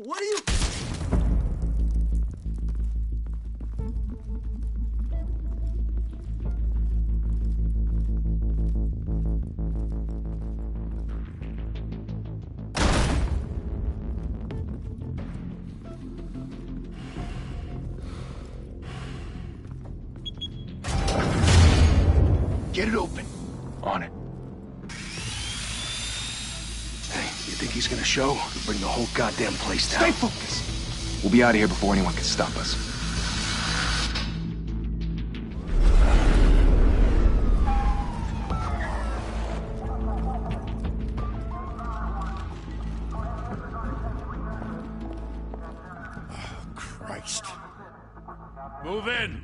What are you... Get it open. On it. Hey, you think he's gonna show? Bring the whole goddamn place down. Stay focused. We'll be out of here before anyone can stop us. Oh, Christ. Move in.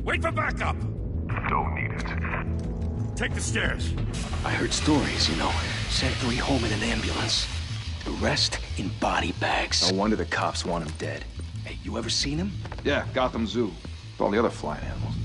Wait for backup! Don't need it. Take the stairs. I heard stories, you know. Sent 3 home in an ambulance. The rest in body bags. No wonder the cops want him dead. Hey, you ever seen him? Yeah, Gotham Zoo. With all the other flying animals.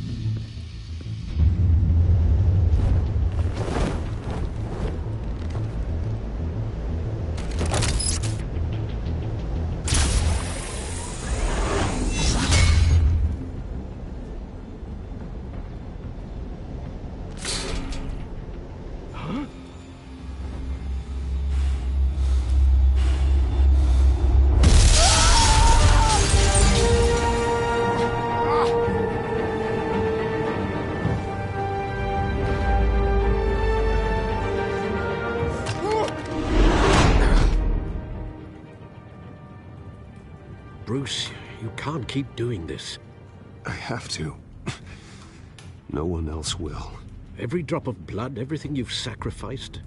Bruce, you can't keep doing this. I have to. No one else will. Every drop of blood, everything you've sacrificed.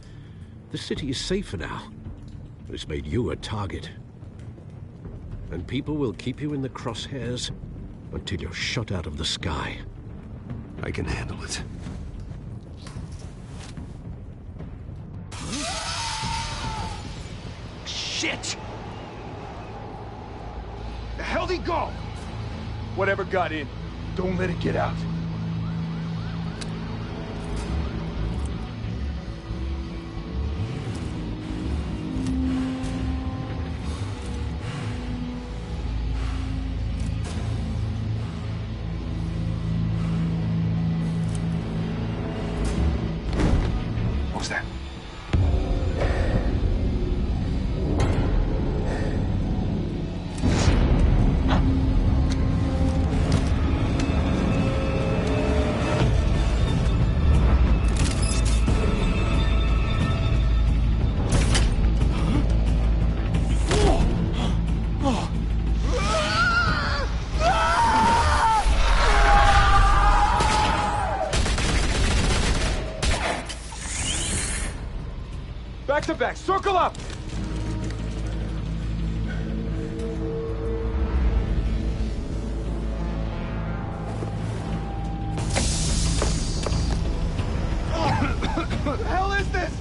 The city is safer now. It's made you a target. And people will keep you in the crosshairs until you're shot out of the sky. I can handle it. Shit! The hell'd he go? Whatever got in, don't let it get out. What was that? Back to back, circle up! What the hell is this?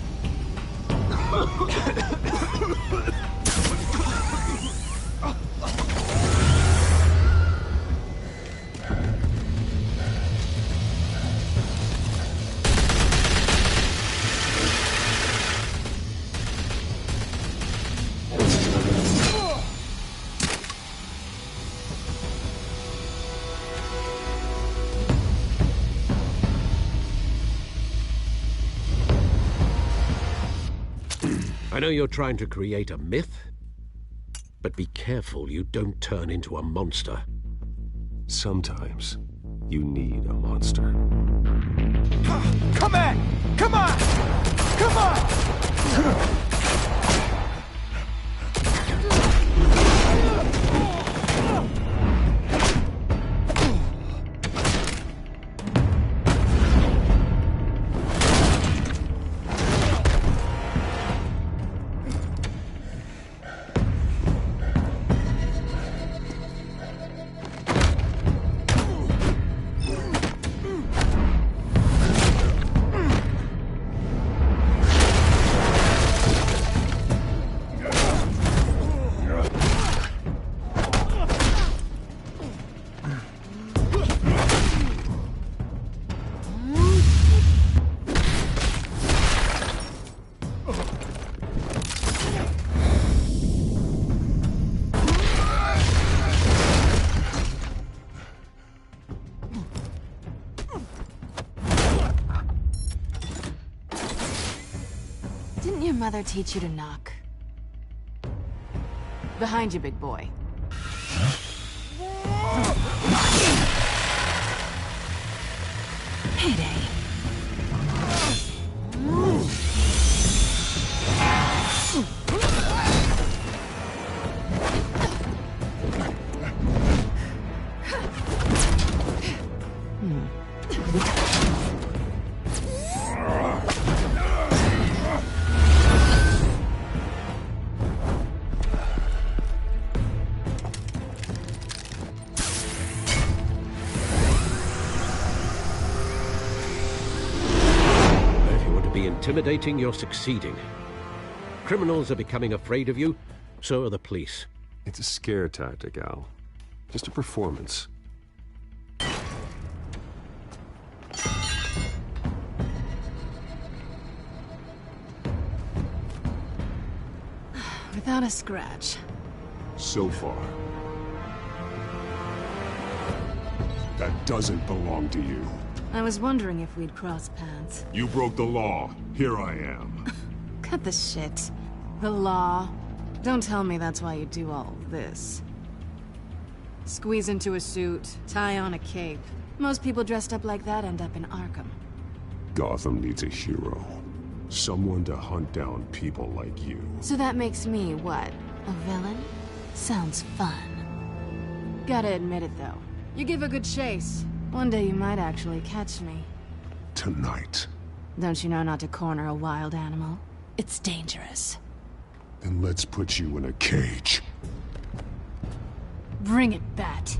I know you're trying to create a myth, but be careful you don't turn into a monster. Sometimes you need a monster. Come on! Come on! Come on! Didn't your mother teach you to knock? Behind you, big boy. Payday. Intimidating, you're succeeding. Criminals are becoming afraid of you, so are the police. It's a scare tactic, Al. Just a performance. Without a scratch. So far. That doesn't belong to you. I was wondering if we'd cross paths. You broke the law. Here I am. Cut the shit. The law. Don't tell me that's why you do all this. Squeeze into a suit, tie on a cape. Most people dressed up like that end up in Arkham. Gotham needs a hero. Someone to hunt down people like you. So that makes me, what, a villain? Sounds fun. Gotta admit it, though. You give a good chase. One day you might actually catch me. Tonight. Don't you know not to corner a wild animal? It's dangerous. Then let's put you in a cage. Bring it, Bat.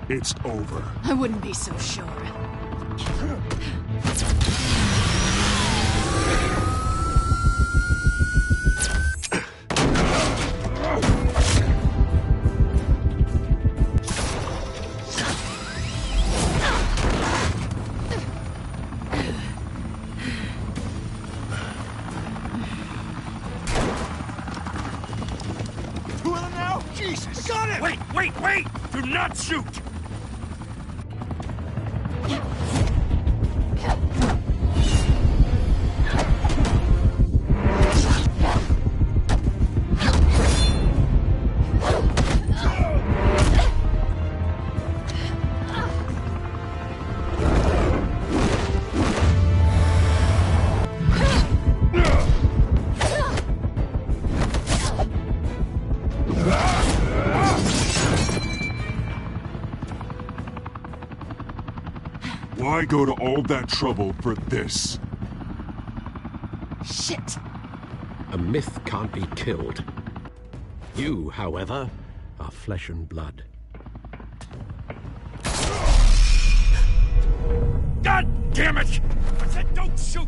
It's over. I wouldn't be so sure. Who are them now? Jesus! Got it! Wait! Do not shoot! Why go to all that trouble for this? Shit! A myth can't be killed. You, however, are flesh and blood. God damn it! I said don't shoot!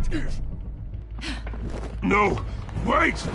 No! Wait!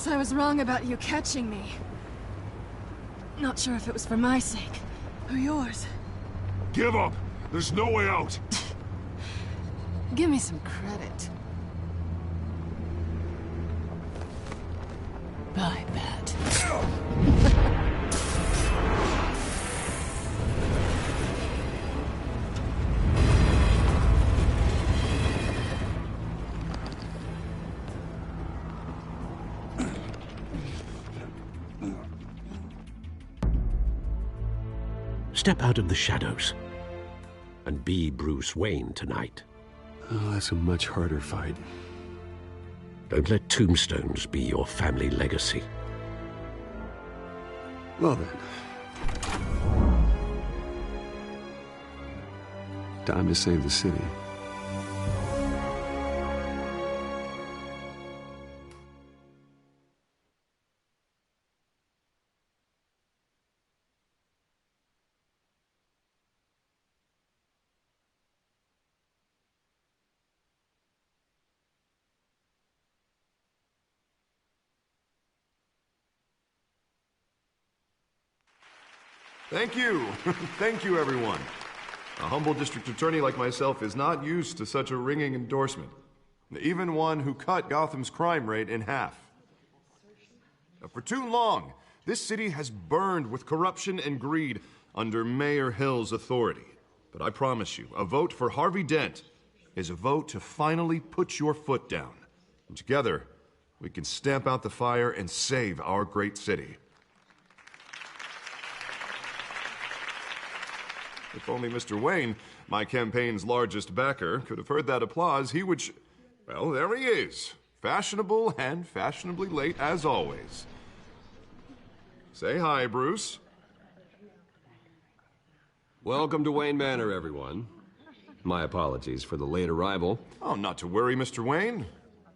Guess I was wrong about you catching me. Not sure if it was for my sake, or yours. Give up! There's no way out! Give me some credit. I bet. Step out of the shadows and be Bruce Wayne tonight. Oh, that's a much harder fight. Don't let tombstones be your family legacy. Well then. Time to save the city. Thank you. Thank you, everyone. A humble district attorney like myself is not used to such a ringing endorsement. Even one who cut Gotham's crime rate in half. For too long, this city has burned with corruption and greed under Mayor Hill's authority. But I promise you, a vote for Harvey Dent is a vote to finally put your foot down. And together, we can stamp out the fire and save our great city. If only Mr. Wayne, my campaign's largest backer, could have heard that applause, he would well, there he is. Fashionable and fashionably late as always. Say hi, Bruce. Welcome to Wayne Manor, everyone. My apologies for the late arrival. Oh, not to worry, Mr. Wayne.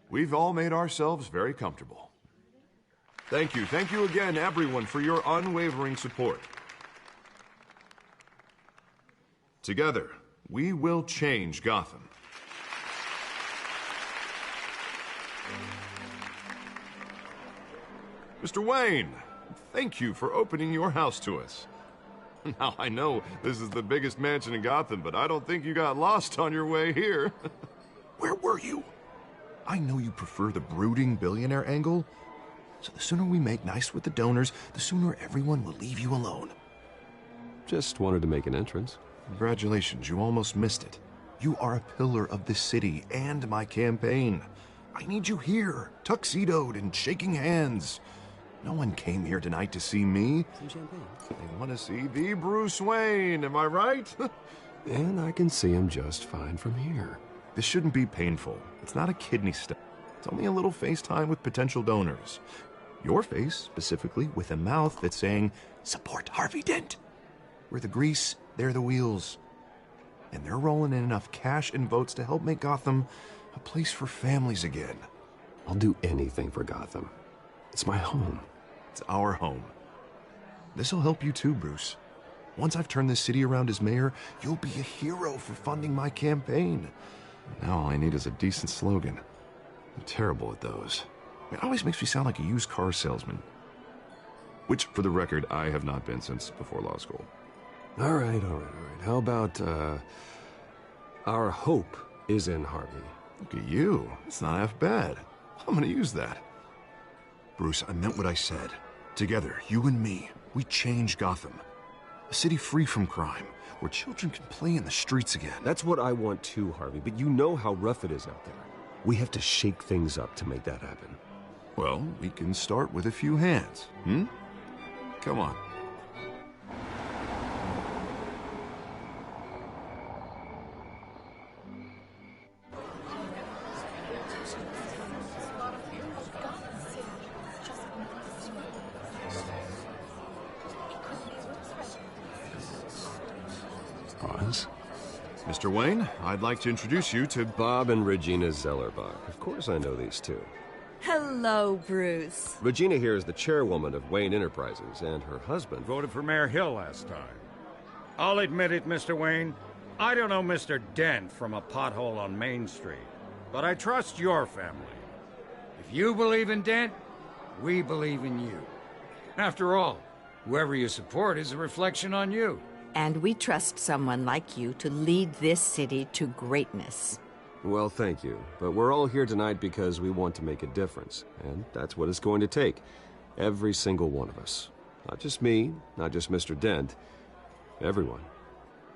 We've all made ourselves very comfortable. Thank you again, everyone, for your unwavering support. Together, we will change Gotham. Mr. Wayne, thank you for opening your house to us. Now, I know this is the biggest mansion in Gotham, but I don't think you got lost on your way here. Where were you? I know you prefer the brooding billionaire angle, so the sooner we make nice with the donors, the sooner everyone will leave you alone. Just wanted to make an entrance. Congratulations, you almost missed it. You are a pillar of this city and my campaign. I need you here, tuxedoed and shaking hands. No one came here tonight to see me. Some champagne. They want to see the Bruce Wayne, am I right? And I can see him just fine from here. This shouldn't be painful. It's not a kidney stone. It's only a little FaceTime with potential donors. Your face, specifically, with a mouth that's saying, support Harvey Dent. We're the grease, they're the wheels. And they're rolling in enough cash and votes to help make Gotham a place for families again. I'll do anything for Gotham. It's my home. It's our home. This'll help you too, Bruce. Once I've turned this city around as mayor, you'll be a hero for funding my campaign. Now all I need is a decent slogan. I'm terrible at those. It always makes me sound like a used car salesman. Which, for the record, I have not been since before law school. All right. How about, our hope is in Harvey? Look at you. It's not half bad. I'm gonna use that. Bruce, I meant what I said. Together, you and me, we change Gotham. A city free from crime, where children can play in the streets again. That's what I want too, Harvey, but you know how rough it is out there. We have to shake things up to make that happen. Well, we can start with a few hands, Come on. Pause. Mr. Wayne, I'd like to introduce you to Bob and Regina Zellerbach. Of course I know these two. Hello, Bruce. Regina here is the chairwoman of Wayne Enterprises, and her husband Voted for Mayor Hill last time. I'll admit it, Mr. Wayne. I don't know Mr. Dent from a pothole on Main Street, but I trust your family. If you believe in Dent, We believe in you. After all, whoever you support is a reflection on you. And we trust someone like you to lead this city to greatness. Well, thank you. But we're all here tonight because we want to make a difference. And that's what it's going to take. Every single one of us. Not just me, not just Mr. Dent. Everyone.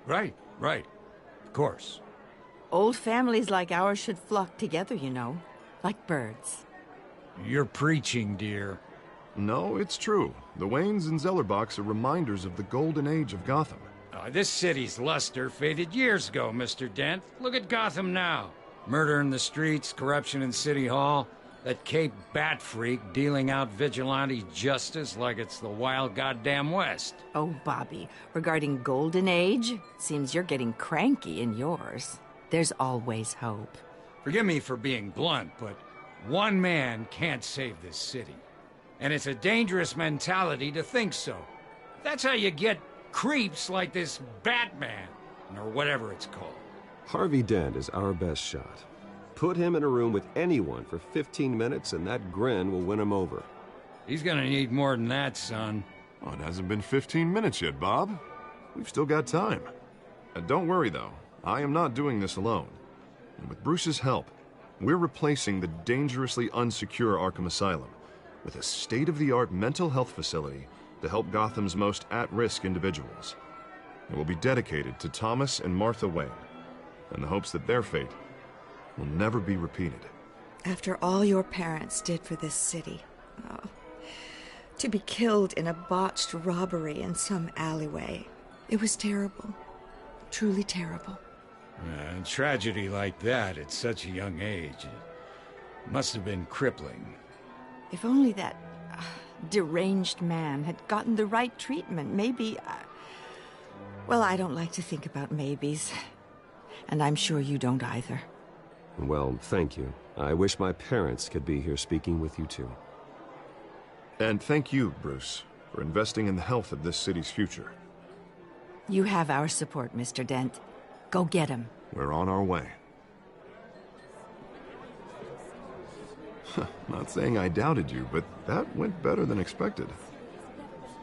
Right. Of course. Old families like ours should flock together, you know. Like birds. You're preaching, dear. No, it's true. The Waynes and Zellerbachs are reminders of the golden age of Gotham. This city's luster faded years ago, Mr. Dent. Look at Gotham now. Murder in the streets, corruption in City Hall, that Cape Bat freak dealing out vigilante justice like it's the wild goddamn West. Oh, Bobby, regarding Golden Age, seems you're getting cranky in yours. There's always hope. Forgive me for being blunt, but one man can't save this city. And it's a dangerous mentality to think so. That's how you get creeps like this Batman, or whatever it's called. Harvey Dent is our best shot. Put him in a room with anyone for 15 minutes and that grin will win him over. He's gonna need more than that, son. Oh, it hasn't been 15 minutes yet, Bob. We've still got time. Don't worry, though. I am not doing this alone. And with Bruce's help, we're replacing the dangerously unsecure Arkham Asylum with a state-of-the-art mental health facility to help Gotham's most at-risk individuals. It will be dedicated to Thomas and Martha Wayne, in the hopes that their fate will never be repeated. After all your parents did for this city, to be killed in a botched robbery in some alleyway, it was terrible. Truly terrible. A tragedy like that at such a young age, it must have been crippling. If only that deranged man had gotten the right treatment, maybe... Well, I don't like to think about maybes. And I'm sure you don't either. Well, thank you. I wish my parents could be here speaking with you too. And thank you, Bruce, for investing in the health of this city's future. You have our support, Mr. Dent. Go get him. We're on our way. Not saying I doubted you, but that went better than expected.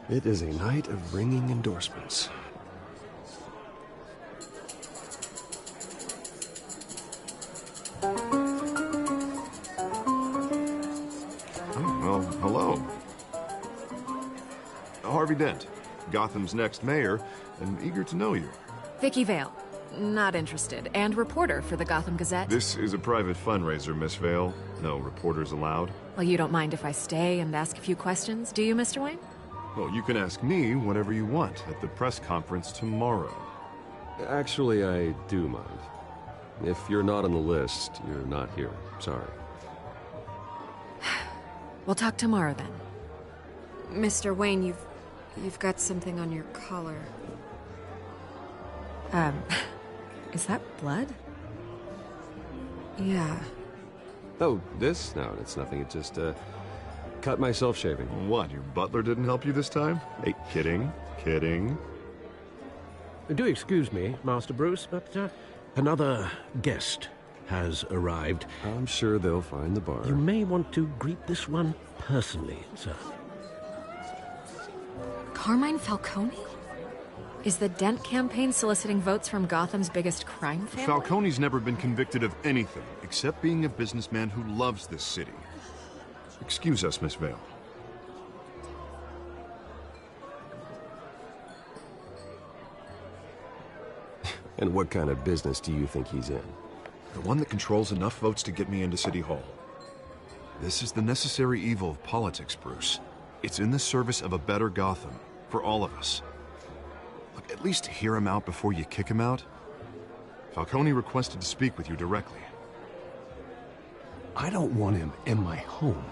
It is a night of ringing endorsements. Oh, well, hello. Harvey Dent, Gotham's next mayor, and eager to know you. Vicky Vale. Not interested. And reporter for the Gotham Gazette. This is a private fundraiser, Miss Vale. No reporters allowed. Well, you don't mind if I stay and ask a few questions, do you, Mr. Wayne? Well, you can ask me whatever you want at the press conference tomorrow. Actually, I do mind. If you're not on the list, you're not here. Sorry. We'll talk tomorrow, then. Mr. Wayne, you've got something on your collar. Is that blood? Yeah. Oh, this? No, it's nothing. It just, cut myself shaving. What, your butler didn't help you this time? Hey, kidding. Do excuse me, Master Bruce, but, another guest has arrived. I'm sure they'll find the bar. You may want to greet this one personally, sir. Carmine Falcone? Is the Dent campaign soliciting votes from Gotham's biggest crime family? Falcone's never been convicted of anything, except being a businessman who loves this city. Excuse us, Miss Vale. And what kind of business do you think he's in? The one that controls enough votes to get me into City Hall. This is the necessary evil of politics, Bruce. It's in the service of a better Gotham, for all of us. Look, at least hear him out before you kick him out. Falcone requested to speak with you directly. I don't want him in my home.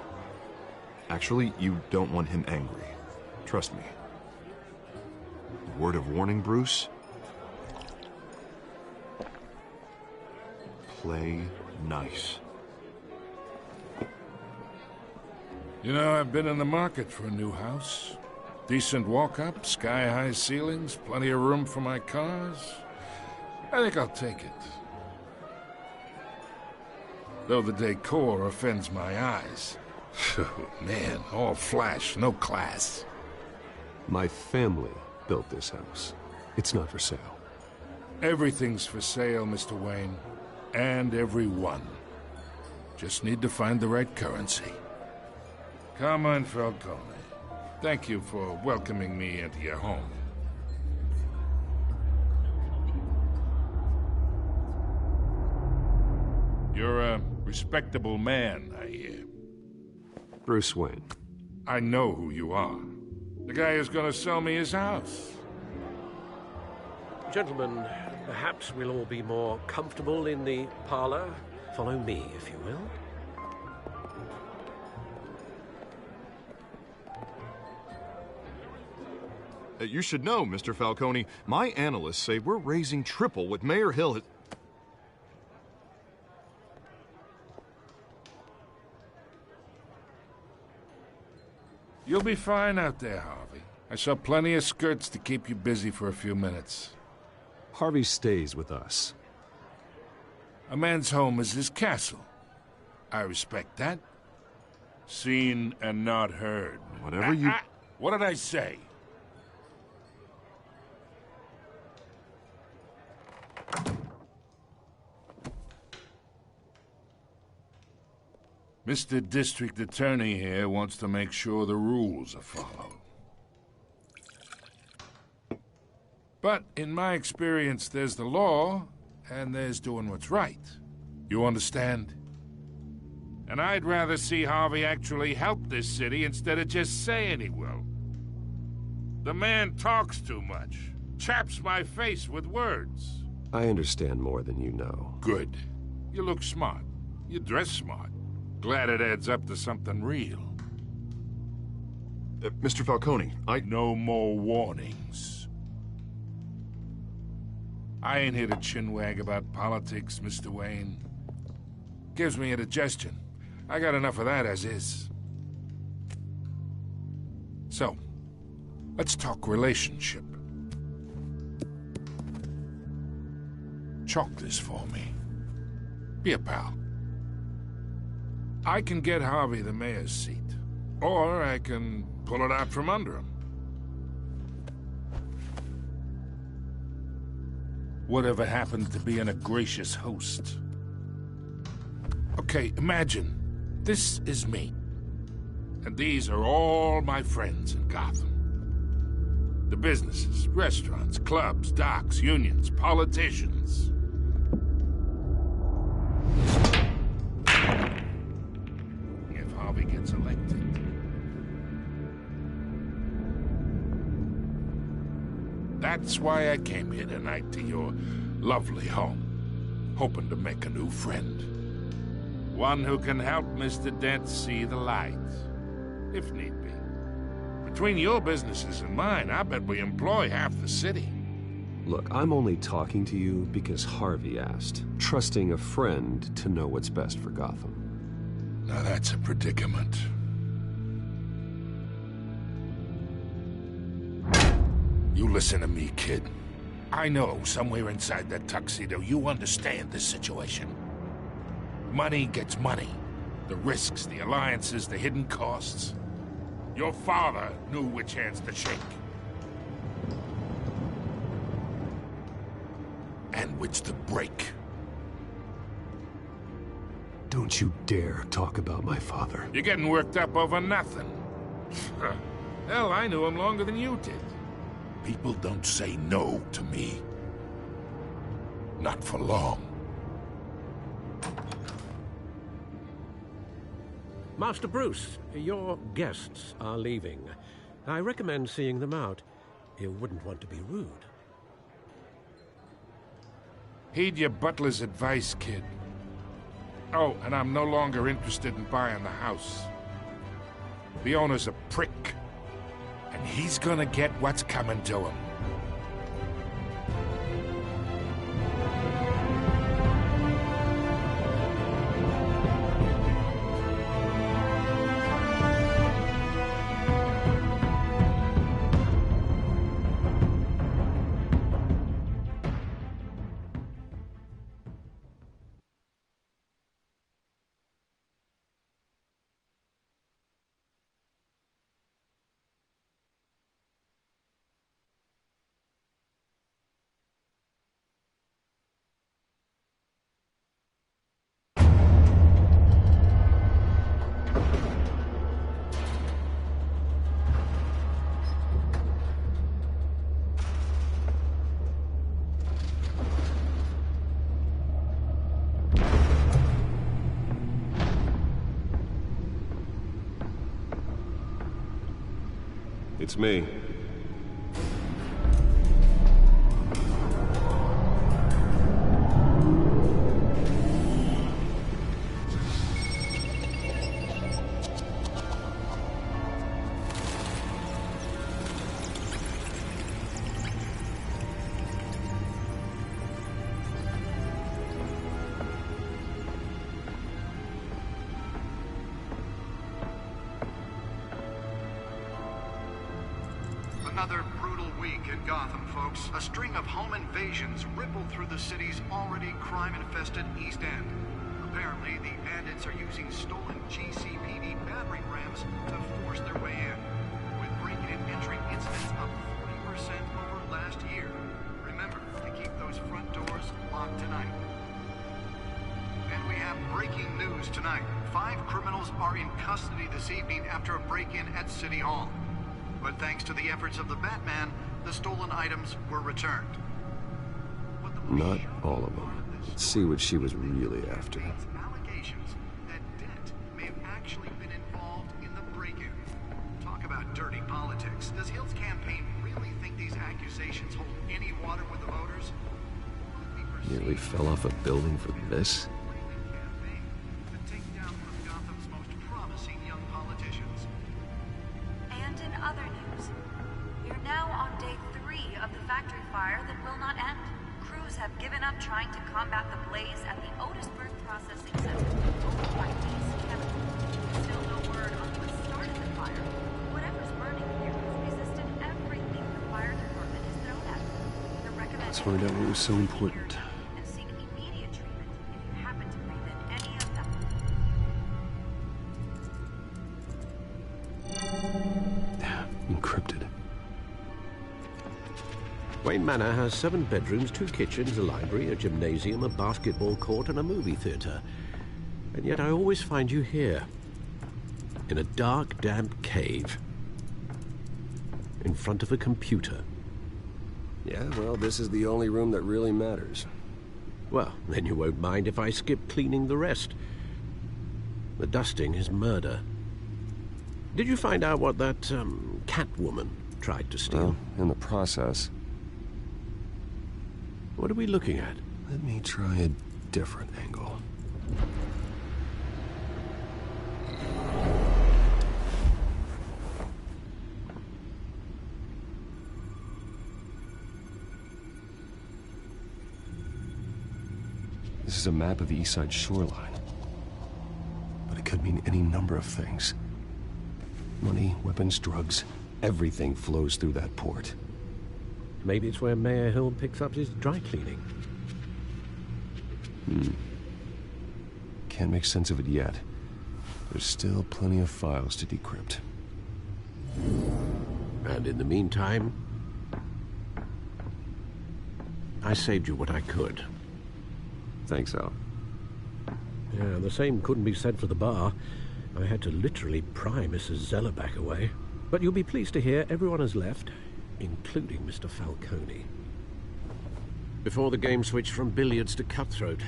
Actually, you don't want him angry. Trust me. Word of warning, Bruce? Play nice. You know, I've been in the market for a new house. Decent walk-up, sky-high ceilings, plenty of room for my cars. I think I'll take it. Though the decor offends my eyes. Oh, man, all flash, no class. My family built this house. It's not for sale. Everything's for sale, Mr. Wayne. And everyone. Just need to find the right currency. Come on, Falcone. Thank you for welcoming me into your home. You're a respectable man, I hear. Bruce Wayne. I know who you are. The guy who's gonna sell me his house. Gentlemen, perhaps we'll all be more comfortable in the parlor. Follow me, if you will. You should know, Mr. Falcone, my analysts say we're raising triple what Mayor Hill has... You'll be fine out there, Harvey. I saw plenty of skirts to keep you busy for a few minutes. Harvey stays with us. A man's home is his castle. I respect that. Seen and not heard. Whatever you... What did I say? Mr. District Attorney here wants to make sure the rules are followed. But in my experience, there's the law, and there's doing what's right. You understand? And I'd rather see Harvey actually help this city instead of just saying he will. The man talks too much. Chaps my face with words. I understand more than you know. Good. You look smart. You dress smart. Glad it adds up to something real. Mr. Falcone, No more warnings. I ain't here to chinwag about politics, Mr. Wayne. Gives me indigestion. I got enough of that as is. So, let's talk relationship. Chalk this for me. Be a pal. I can get Harvey the mayor's seat, or I can pull it out from under him. Whatever happened to being a gracious host? Okay, imagine, this is me, and these are all my friends in Gotham. The businesses, restaurants, clubs, docks, unions, politicians. Gets elected. That's why I came here tonight to your lovely home, hoping to make a new friend. One who can help Mr. Dent see the light, if need be. Between your businesses and mine, I bet we employ half the city. Look, I'm only talking to you because Harvey asked, trusting a friend to know what's best for Gotham. Now that's a predicament. You listen to me, kid. I know somewhere inside that tuxedo you understand this situation. Money gets money. The risks, the alliances, the hidden costs. Your father knew which hands to shake. And which to break. Don't you dare talk about my father. You're getting worked up over nothing. Hell, I knew him longer than you did. People don't say no to me. Not for long. Master Bruce, your guests are leaving. I recommend seeing them out. You wouldn't want to be rude. Heed your butler's advice, kid. Oh, and I'm no longer interested in buying the house. The owner's a prick. And he's gonna get what's coming to him. It's me. Another brutal week in Gotham, folks. A string of home invasions rippled through the city's already crime-infested East End. Apparently, the bandits are using stolen GCPD battering rams to force their way in, with break-in and entry incidents up 40% over last year. Remember to keep those front doors locked tonight. And we have breaking news tonight. 5 criminals are in custody this evening after a break-in at City Hall. But thanks to the efforts of the Batman, the stolen items were returned. Not all of them. Let's see what she was really after. Allegations that Dent may have actually been involved in the break-in. Talk about dirty politics. Does Hill's campaign really think these accusations hold any water with the voters? Nearly fell off a building for this? And in other news, we're now on day 3 of the factory fire that will not end. Crews have given up trying to combat the blaze at the Otisburg processing center. By these chemicals, still no word on what started the fire. Whatever's burning here has resisted everything the fire department has thrown at it. The recommendation Let's find out what was so important. and seek immediate treatment if you happen to breathe in any of them. Encrypted. Wayne Manor has 7 bedrooms, 2 kitchens, a library, a gymnasium, a basketball court, and a movie theater. And yet I always find you here. In a dark, damp cave. In front of a computer. Yeah, well, this is the only room that really matters. Well, then you won't mind if I skip cleaning the rest. The dusting is murder. Did you find out what that, Catwoman tried to steal? Well, in the process. What are we looking at? Let me try a different angle. This is a map of the East Side shoreline. But it could mean any number of things. Money, weapons, drugs, everything flows through that port. Maybe it's where Mayor Hill picks up his dry cleaning. Can't make sense of it yet. There's still plenty of files to decrypt. And in the meantime, I saved you what I could. Thanks, Al. Yeah, the same couldn't be said for the bar. I had to literally pry Mrs. Zeller back away. But you'll be pleased to hear everyone has left, including Mr. Falcone. Before the game switched from billiards to cutthroat.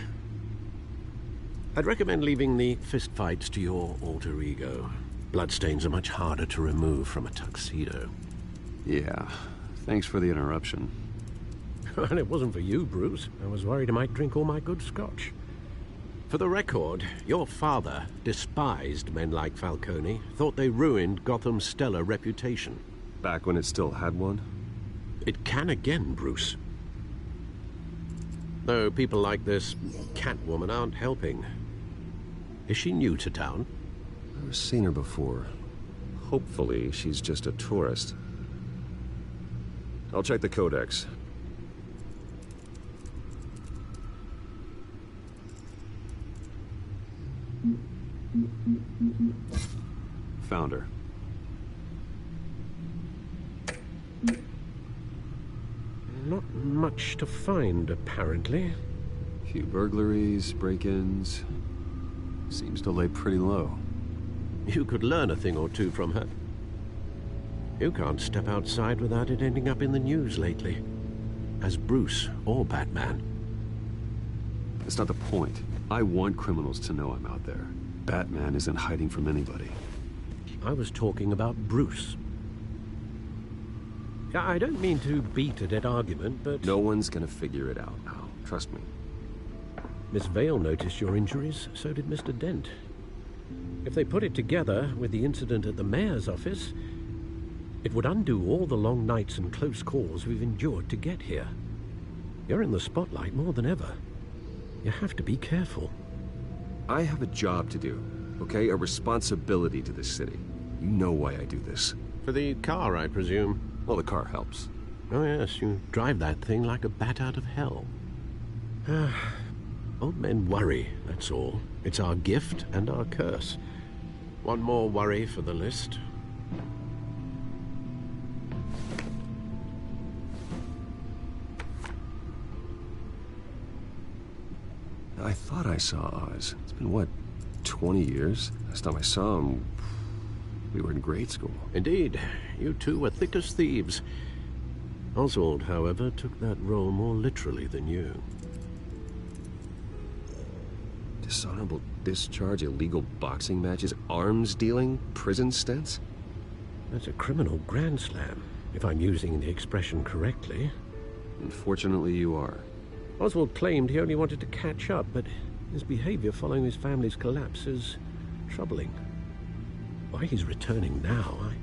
I'd recommend leaving the fistfights to your alter ego. Bloodstains are much harder to remove from a tuxedo. Yeah, thanks for the interruption. And it wasn't for you, Bruce. I was worried I might drink all my good scotch. For the record, your father despised men like Falcone, thought they ruined Gotham's stellar reputation. Back when it still had one? It can again, Bruce. Though people like this Catwoman aren't helping. Is she new to town? I've seen her before. Hopefully, she's just a tourist. I'll check the codex. Found her. Not much to find, apparently. Few burglaries, break-ins. Seems to lay pretty low. You could learn a thing or two from her. You can't step outside without it ending up in the news lately. As Bruce or Batman. That's not the point. I want criminals to know I'm out there. Batman isn't hiding from anybody. I was talking about Bruce. I don't mean to beat a dead argument, but... No one's gonna figure it out, Al. Trust me. Miss Vale noticed your injuries, so did Mr. Dent. If they put it together with the incident at the mayor's office, it would undo all the long nights and close calls we've endured to get here. You're in the spotlight more than ever. You have to be careful. I have a job to do, okay? A responsibility to this city. You know why I do this. For the car, I presume? Well, the car helps. Oh yes, you drive that thing like a bat out of hell. Old men worry, that's all. It's our gift and our curse. One more worry for the list. I thought I saw Oz. It's been, what, 20 years? Last time I saw him, we were in grade school. Indeed. You two were thick as thieves. Oswald, however, took that role more literally than you. Dishonorable discharge, illegal boxing matches, arms dealing, prison stints? That's a criminal grand slam, if I'm using the expression correctly. Unfortunately, you are. Oswald claimed he only wanted to catch up, but his behavior following his family's collapse is troubling. Why he's returning now, I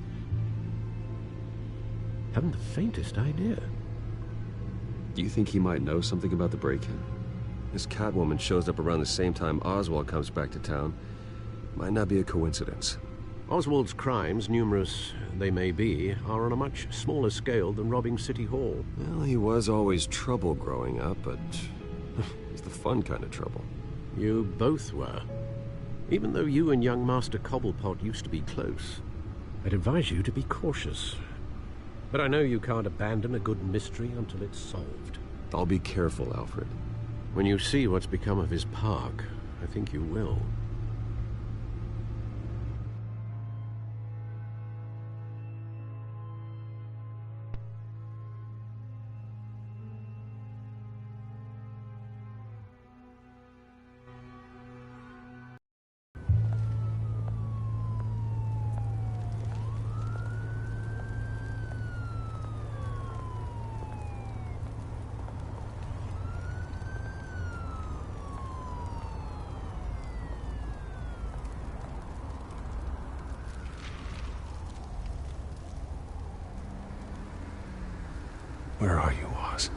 haven't the faintest idea. Do you think he might know something about the break-in? This Catwoman shows up around the same time Oswald comes back to town. Might not be a coincidence. Oswald's crimes, numerous they may be, are on a much smaller scale than robbing City Hall. Well, he was always trouble growing up, but he's the fun kind of trouble. You both were. Even though you and young Master Cobblepot used to be close, I'd advise you to be cautious. But I know you can't abandon a good mystery until it's solved. I'll be careful, Alfred. When you see what's become of his park, I think you will. Where are you, Oz?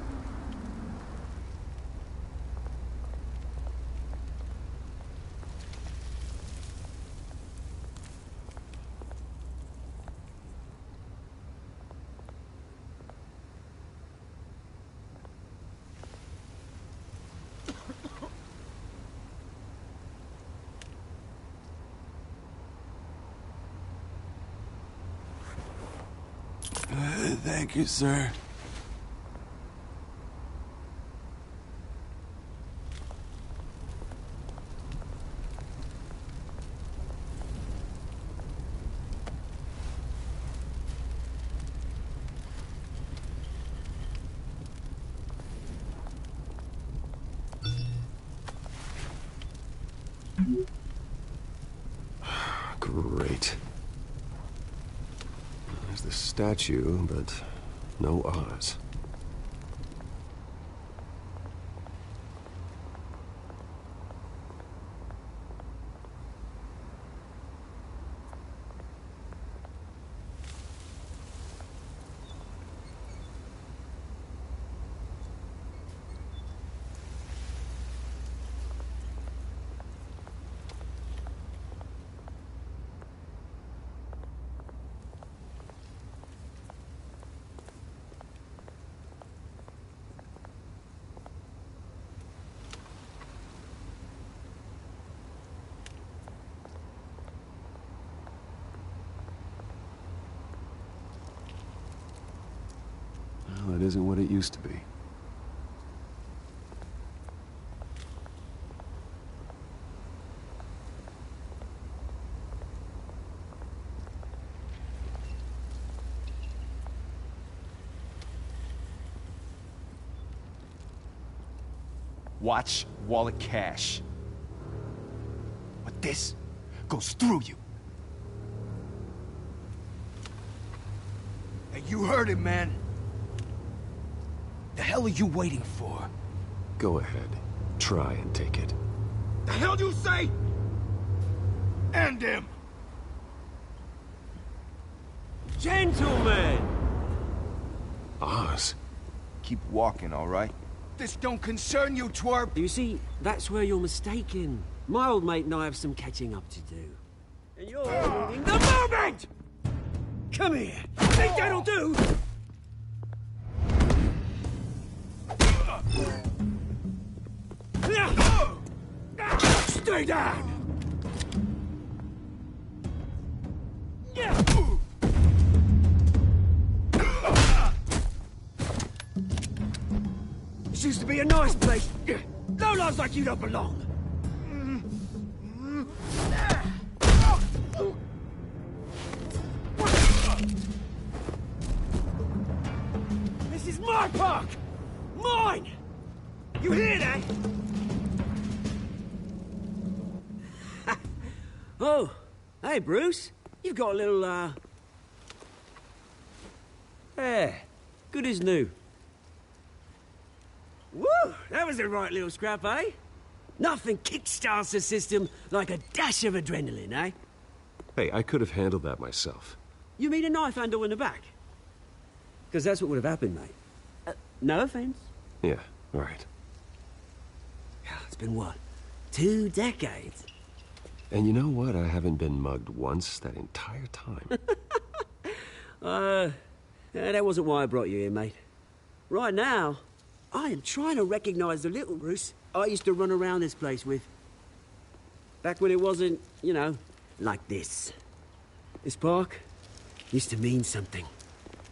Thank you, sir. Great. There's the statue, but no Oz. Well, it isn't what it used to be. Watch wallet cash. But this goes through you. Hey, you heard it, man. The hell are you waiting for? Go ahead. Try and take it. The hell do you say? End him! Gentlemen! Oz. Keep walking, all right? This don't concern you, twerp! You see, that's where you're mistaken. My old mate and I have some catching up to do. And you're ruining the moment! Come here! Think that'll do? Stay down! This used to be a nice place. No lives like you don't belong. This is my park! Mine! You hear that? Oh, hey, Bruce. You've got a little, Yeah, good as new. Woo! That was a right little scrap, eh? Nothing kickstarts the system like a dash of adrenaline, eh? Hey, I could have handled that myself. You mean a knife handle in the back? Because that's what would have happened, mate. No offense. Yeah, right. It's been, what, 2 decades? And you know what? I haven't been mugged once that entire time. That wasn't why I brought you here, mate. Right now, I am trying to recognize the little Bruce I used to run around this place with. Back when it wasn't, you know, like this. This park used to mean something.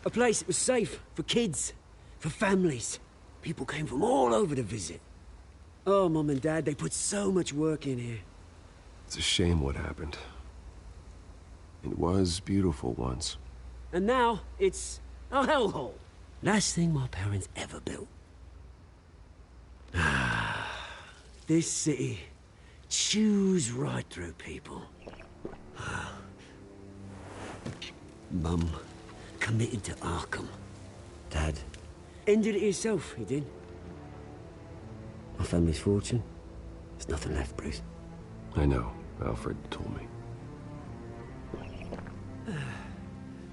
A place that was safe for kids, for families. People came from all over to visit. Oh, Mum and Dad, they put so much work in here. It's a shame what happened. It was beautiful once. And now, it's a hellhole. Last thing my parents ever built. This city chews right through people. Mum committed to Arkham. Dad ended it himself, he did. My family's fortune, there's nothing left, Bruce. I know. Alfred told me.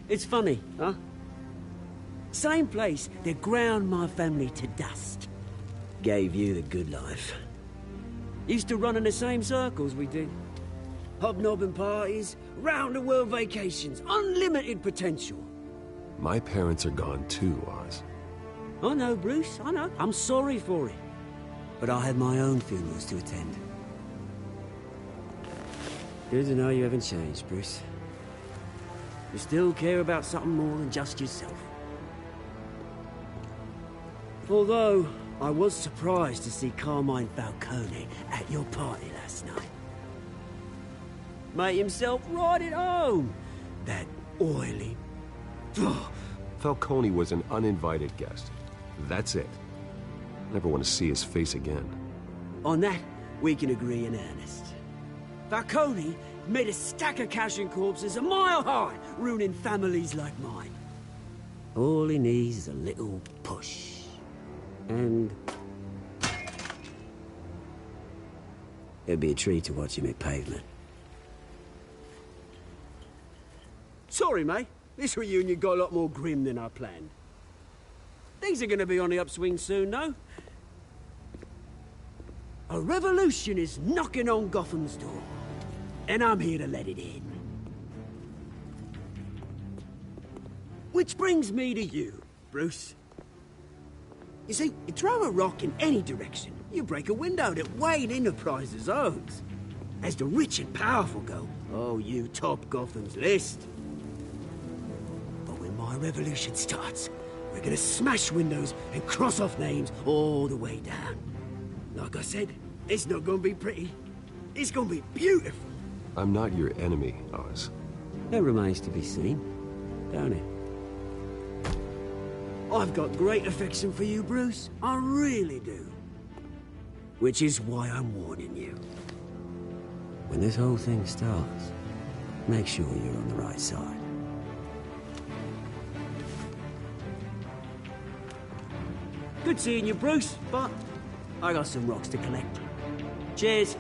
It's funny, huh? Same place that ground my family to dust. Gave you the good life. Used to run in the same circles we did. Hobnobbing parties, round-the-world vacations, unlimited potential. My parents are gone too, Oz. I know, Bruce, I know. I'm sorry for it. But I had my own funerals to attend. Good to know you haven't changed, Bruce. You still care about something more than just yourself. Although, I was surprised to see Carmine Falcone at your party last night. Made himself right at home. That oily... Falcone was an uninvited guest. That's it. Never want to see his face again. On that, we can agree in earnest. Falcone made a stack of cash and corpses a mile high, ruining families like mine. All he needs is a little push. And... it'd be a treat to watch him hit pavement. Sorry, mate. This reunion got a lot more grim than I planned. Things are gonna be on the upswing soon, though. A revolution is knocking on Gotham's door. And I'm here to let it in. Which brings me to you, Bruce. You see, you throw a rock in any direction, you break a window that Wayne Enterprises owns. As the rich and powerful go, oh, you top Gotham's list. But when my revolution starts, we're gonna smash windows and cross off names all the way down. Like I said, it's not gonna be pretty. It's gonna be beautiful. I'm not your enemy, Oz. That remains to be seen, don't it? I've got great affection for you, Bruce. I really do. Which is why I'm warning you. When this whole thing starts, make sure you're on the right side. Good seeing you, Bruce, but I got some rocks to collect. Cheers.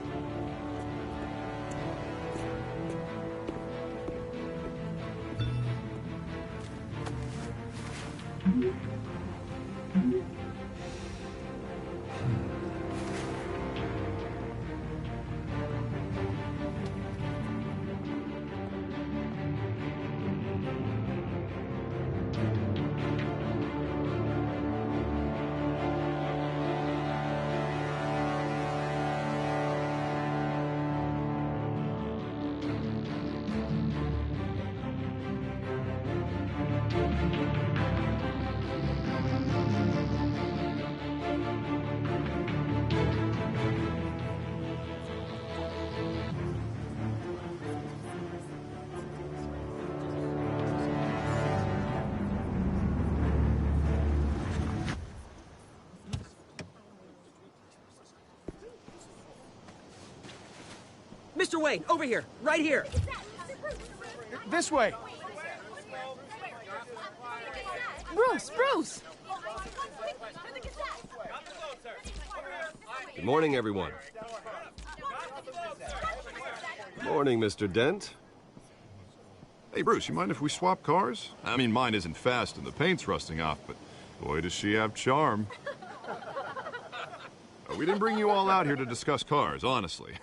Mr. Wayne, over here, right here. This way. Bruce! Good morning, everyone. Morning, Mr. Dent. Hey, Bruce, you mind if we swap cars? I mean, mine isn't fast and the paint's rusting off, but boy, does she have charm. We didn't bring you all out here to discuss cars, honestly.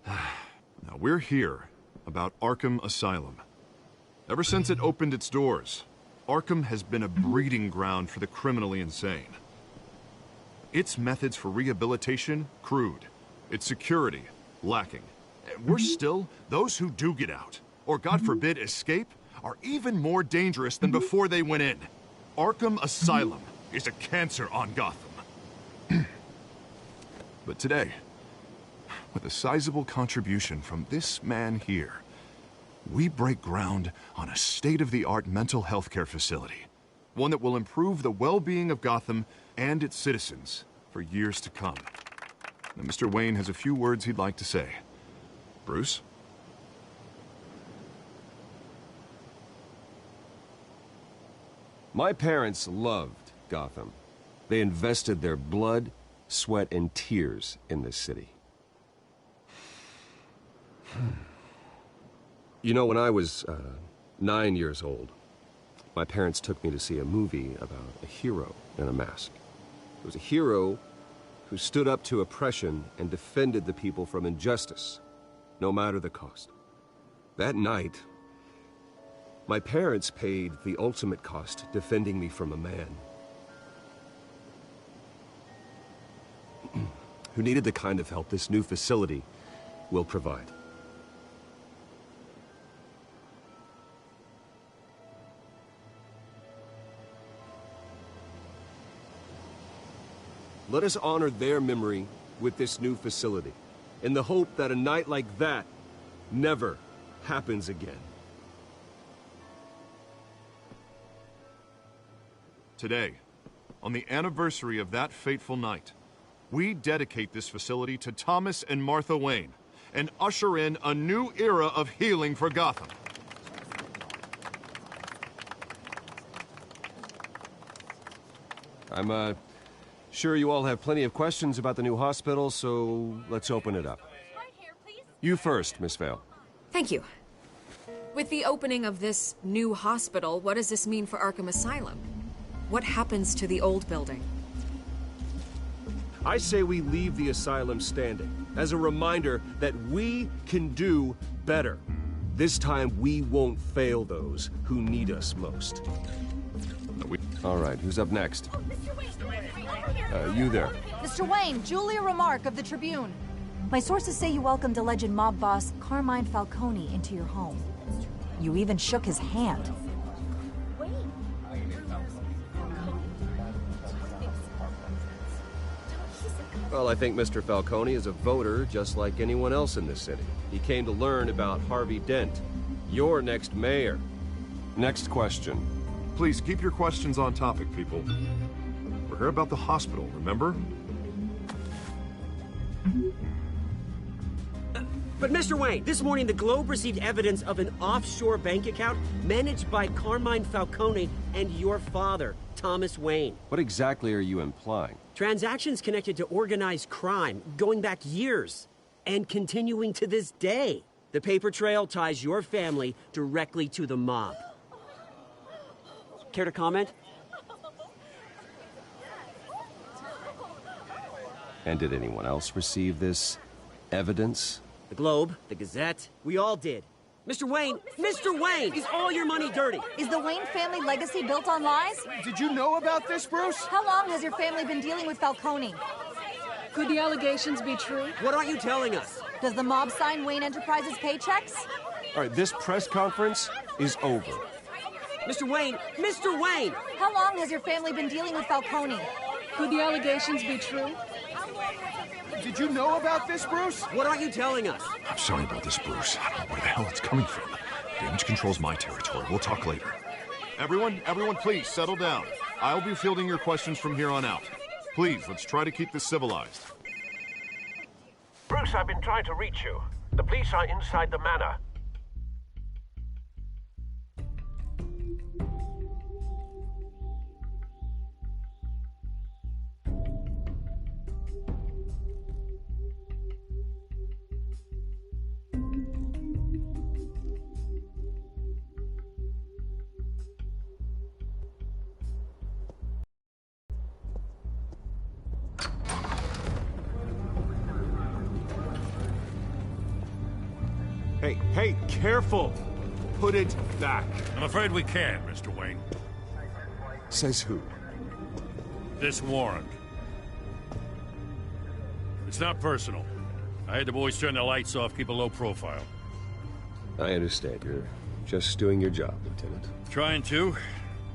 Now, we're here about Arkham Asylum. Ever since it opened its doors, Arkham has been a breeding ground for the criminally insane. Its methods for rehabilitation, crude. Its security, lacking. And worse still, those who do get out, or God forbid escape, are even more dangerous than before they went in. Arkham Asylum is a cancer on Gotham. But today, with a sizable contribution from this man here, we break ground on a state-of-the-art mental health care facility. One that will improve the well-being of Gotham and its citizens for years to come. Now, Mr. Wayne has a few words he'd like to say. Bruce? My parents loved Gotham. They invested their blood, sweat, and tears in this city. You know, when I was 9 years old, my parents took me to see a movie about a hero in a mask. It was a hero who stood up to oppression and defended the people from injustice, no matter the cost. That night, my parents paid the ultimate cost defending me from a man who needed the kind of help this new facility will provide. Let us honor their memory with this new facility, in the hope that a night like that never happens again. Today, on the anniversary of that fateful night, we dedicate this facility to Thomas and Martha Wayne and usher in a new era of healing for Gotham. I'm sure you all have plenty of questions about the new hospital, so let's open it up. You first, Miss Vale. Thank you. With the opening of this new hospital, what does this mean for Arkham Asylum? What happens to the old building? I say we leave the asylum standing, as a reminder that we can do better. This time, we won't fail those who need us most. All right, who's up next? You there. Mr. Wayne, Julia Remark of the Tribune. My sources say you welcomed alleged mob boss Carmine Falcone into your home. You even shook his hand. Well, I think Mr. Falcone is a voter just like anyone else in this city. He came to learn about Harvey Dent, your next mayor. Next question. Please keep your questions on topic, people. We're here about the hospital, remember? But Mr. Wayne, this morning the Globe received evidence of an offshore bank account managed by Carmine Falcone and your father, Thomas Wayne. What exactly are you implying? Transactions connected to organized crime going back years and continuing to this day. The paper trail ties your family directly to the mob. Care to comment? And did anyone else receive this evidence? The Globe, the Gazette, we all did. Mr. Wayne, is all your money dirty? Is the Wayne family legacy built on lies? Did you know about this, Bruce? How long has your family been dealing with Falcone? Could the allegations be true? What aren't you telling us? Does the mob sign Wayne Enterprises paychecks? All right, this press conference is over. Mr. Wayne! How long has your family been dealing with Falcone? Could the allegations be true? Did you know about this, Bruce? What aren't you telling us? I'm sorry about this, Bruce. I don't know where the hell it's coming from. Damage control's my territory. We'll talk later. Everyone, please, settle down. I'll be fielding your questions from here on out. Please, let's try to keep this civilized. Bruce, I've been trying to reach you. The police are inside the manor. Hey, careful! Put it back. I'm afraid we can't, Mr. Wayne. Says who? This warrant. It's not personal. I had the boys turn the lights off, keep a low profile. I understand. You're just doing your job, Lieutenant. Trying to.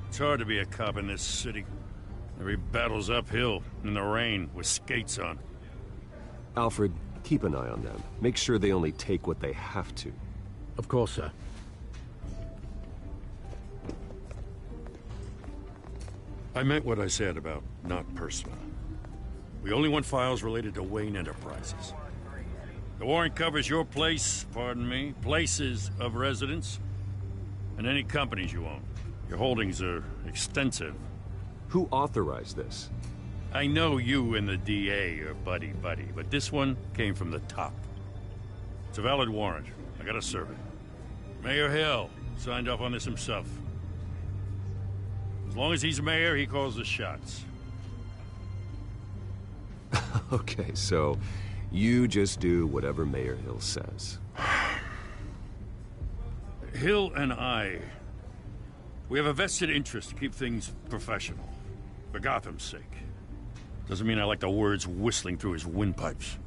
It's hard to be a cop in this city. Every battle's uphill, in the rain, with skates on. Alfred, keep an eye on them. Make sure they only take what they have to. Of course, sir. I meant what I said about not personal. We only want files related to Wayne Enterprises. The warrant covers your place, pardon me, places of residence, and any companies you own. Your holdings are extensive. Who authorized this? I know you and the DA are buddy-buddy, but this one came from the top. It's a valid warrant. I gotta serve it. Mayor Hill signed off on this himself. As long as he's mayor, he calls the shots. Okay, so you just do whatever Mayor Hill says. Hill and I, we have a vested interest to keep things professional. For Gotham's sake. Doesn't mean I like the words whistling through his windpipes.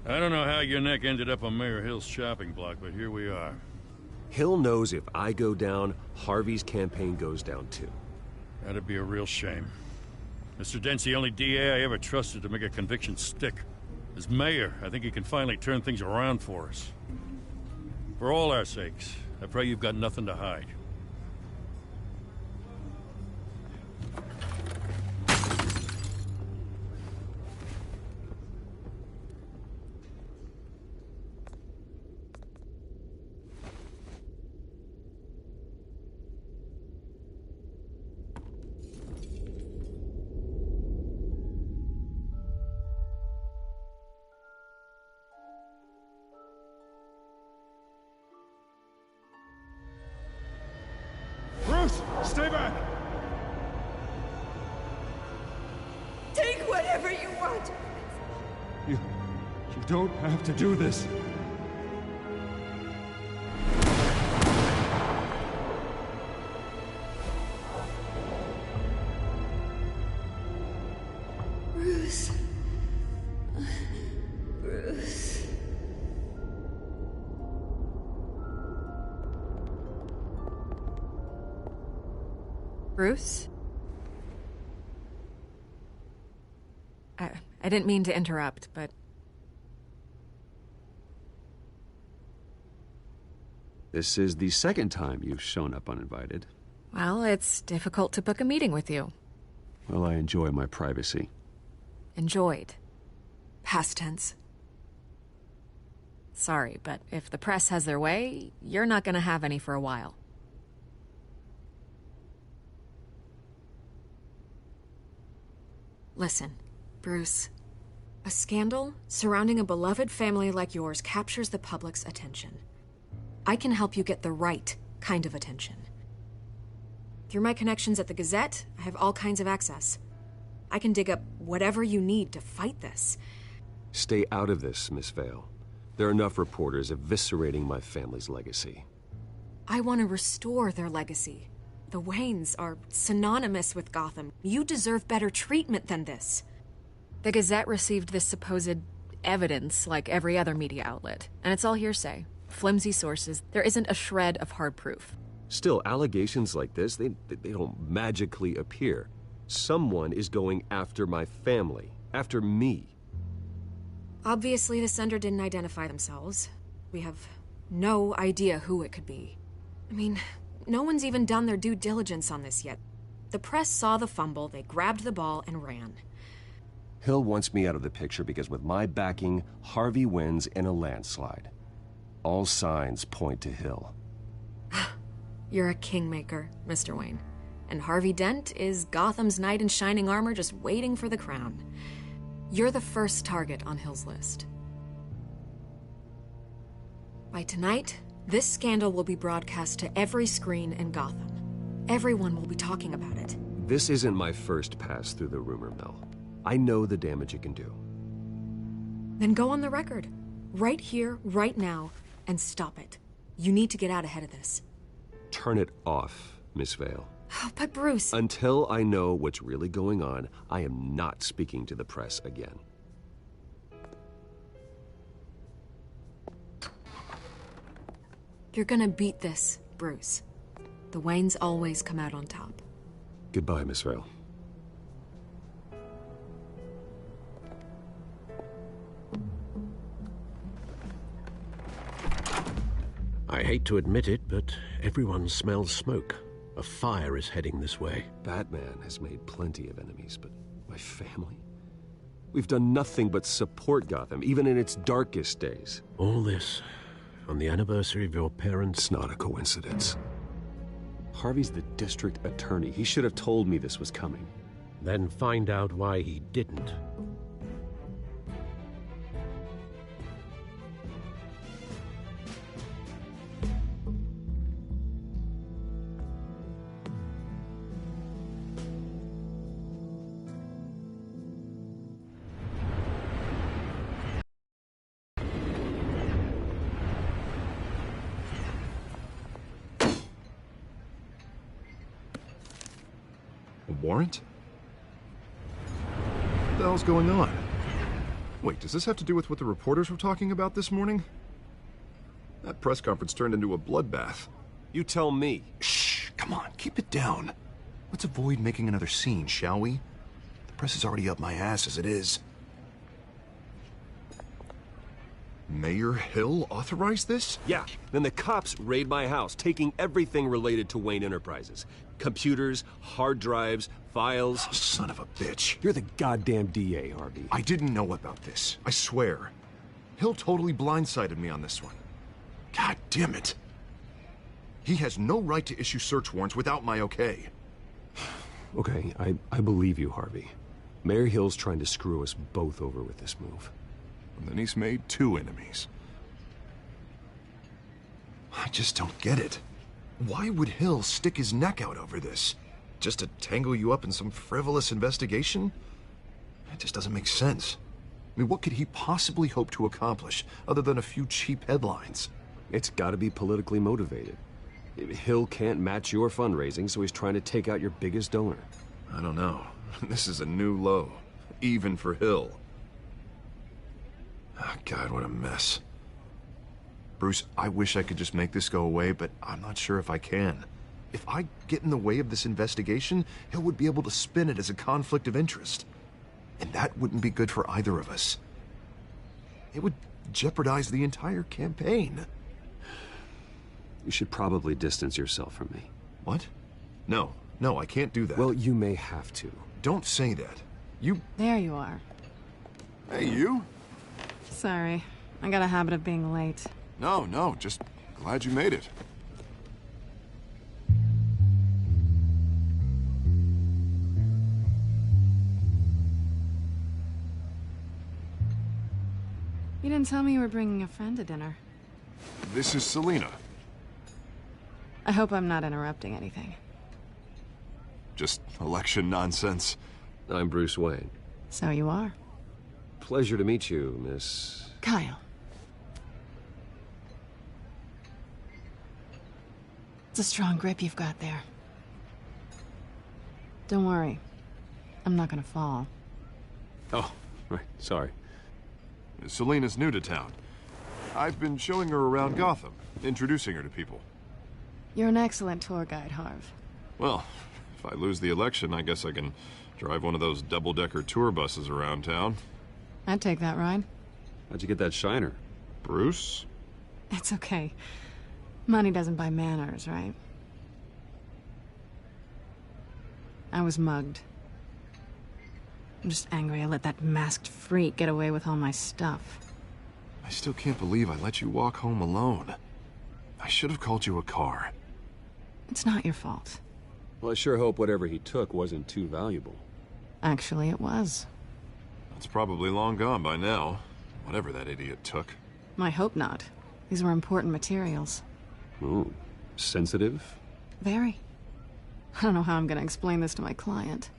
I don't know how your neck ended up on Mayor Hill's shopping block, but here we are. Hill knows if I go down, Harvey's campaign goes down too. That'd be a real shame. Mr. Dent's the only DA I ever trusted to make a conviction stick. As mayor, I think he can finally turn things around for us. For all our sakes, I pray you've got nothing to hide. Stay back! Take whatever you want. You don't have to do this. Bruce. Bruce. Bruce? I didn't mean to interrupt, but... This is the second time you've shown up uninvited. Well, it's difficult to book a meeting with you. Well, I enjoy my privacy. Enjoyed. Past tense. Sorry, but if the press has their way, you're not gonna have any for a while. Listen, Bruce. A scandal surrounding a beloved family like yours captures the public's attention. I can help you get the right kind of attention. Through my connections at the Gazette, I have all kinds of access. I can dig up whatever you need to fight this. Stay out of this, Miss Vale. There are enough reporters eviscerating my family's legacy. I want to restore their legacy. The Waynes are synonymous with Gotham. You deserve better treatment than this. The Gazette received this supposed evidence like every other media outlet, and it's all hearsay. Flimsy sources. There isn't a shred of hard proof. Still, allegations like this, they don't magically appear. Someone is going after my family, after me. Obviously, the sender didn't identify themselves. We have no idea who it could be. I mean, no one's even done their due diligence on this yet. The press saw the fumble, they grabbed the ball and ran. Hill wants me out of the picture because with my backing, Harvey wins in a landslide. All signs point to Hill. You're a kingmaker, Mr. Wayne. And Harvey Dent is Gotham's knight in shining armor just waiting for the crown. You're the first target on Hill's list. By tonight, this scandal will be broadcast to every screen in Gotham. Everyone will be talking about it. This isn't my first pass through the rumor mill. I know the damage it can do. Then go on the record. Right here, right now, and stop it. You need to get out ahead of this. Turn it off, Miss Vale. Oh, but Bruce... Until I know what's really going on, I am not speaking to the press again. You're gonna beat this, Bruce. The Waynes always come out on top. Goodbye, Miss Vale. I hate to admit it, but everyone smells smoke. A fire is heading this way. Batman has made plenty of enemies, but my family? We've done nothing but support Gotham, even in its darkest days. All this on the anniversary of your parents'... It's not a coincidence. Harvey's the district attorney. He should have told me this was coming. Then find out why he didn't. Warrant? What the hell's going on? Wait, does this have to do with what the reporters were talking about this morning? That press conference turned into a bloodbath. You tell me. Shh, come on, keep it down. Let's avoid making another scene, shall we? The press is already up my ass as it is. Mayor Hill authorized this? Yeah, then the cops raid my house, taking everything related to Wayne Enterprises. Computers, hard drives, files. Oh, son of a bitch. You're the goddamn DA, Harvey. I didn't know about this. I swear. Hill totally blindsided me on this one. God damn it. He has no right to issue search warrants without my okay. Okay, I believe you, Harvey. Mayor Hill's trying to screw us both over with this move. And then he's made two enemies. I just don't get it. Why would Hill stick his neck out over this? Just to tangle you up in some frivolous investigation? It just doesn't make sense. I mean, what could he possibly hope to accomplish other than a few cheap headlines? It's gotta be politically motivated. Hill can't match your fundraising, so he's trying to take out your biggest donor. I don't know. This is a new low, even for Hill. Oh, God, what a mess. Bruce, I wish I could just make this go away, but I'm not sure if I can. If I get in the way of this investigation, Hill would be able to spin it as a conflict of interest. And that wouldn't be good for either of us. It would jeopardize the entire campaign. You should probably distance yourself from me. What? No, I can't do that. Well, you may have to. Don't say that. There you are. Hey, you? Sorry. I got a habit of being late. No, just glad you made it. You didn't tell me you were bringing a friend to dinner. This is Selina. I hope I'm not interrupting anything. Just election nonsense. I'm Bruce Wayne. So you are. Pleasure to meet you, Miss... Kyle. It's a strong grip you've got there. Don't worry. I'm not gonna fall. Oh, right. Sorry. Selina's new to town. I've been showing her around Gotham, introducing her to people. You're an excellent tour guide, Harv. Well, if I lose the election, I guess I can drive one of those double-decker tour buses around town. I'd take that ride. How'd you get that shiner? Bruce? It's okay. Money doesn't buy manners, right? I was mugged. I'm just angry I let that masked freak get away with all my stuff. I still can't believe I let you walk home alone. I should have called you a car. It's not your fault. Well, I sure hope whatever he took wasn't too valuable. Actually, it was. It's probably long gone by now, whatever that idiot took. I hope not. These were important materials. Ooh, sensitive? Very. I don't know how I'm gonna explain this to my client.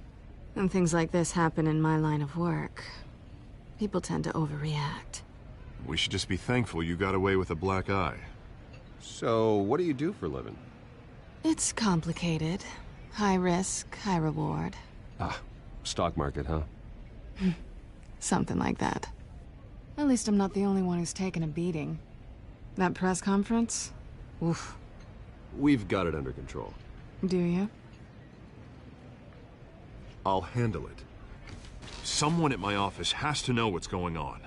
When things like this happen in my line of work, people tend to overreact. We should just be thankful you got away with a black eye. So, what do you do for a living? It's complicated. High risk, high reward. Ah, stock market, huh? Something like that. At least I'm not the only one who's taken a beating. That press conference? Oof. We've got it under control. Do you? I'll handle it. Someone at my office has to know what's going on.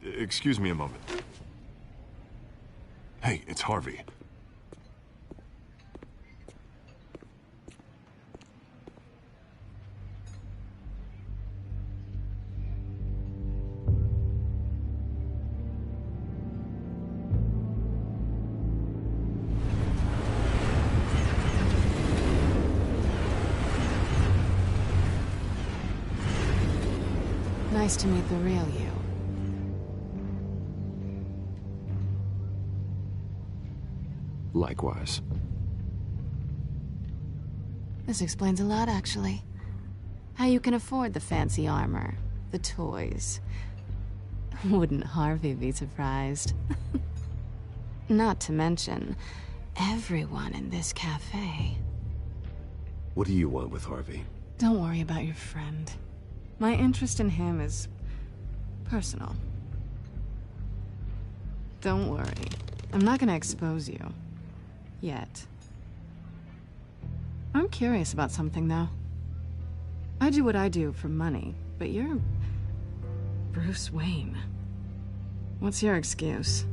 Excuse me a moment. Hey, it's Harvey. Nice to meet the real you. Likewise. This explains a lot, actually. How you can afford the fancy armor, the toys. Wouldn't Harvey be surprised? Not to mention, everyone in this cafe. What do you want with Harvey? Don't worry about your friend. My interest in him is personal. Don't worry. I'm not gonna expose you. Yet. I'm curious about something, though. I do what I do for money, but you're... Bruce Wayne. What's your excuse?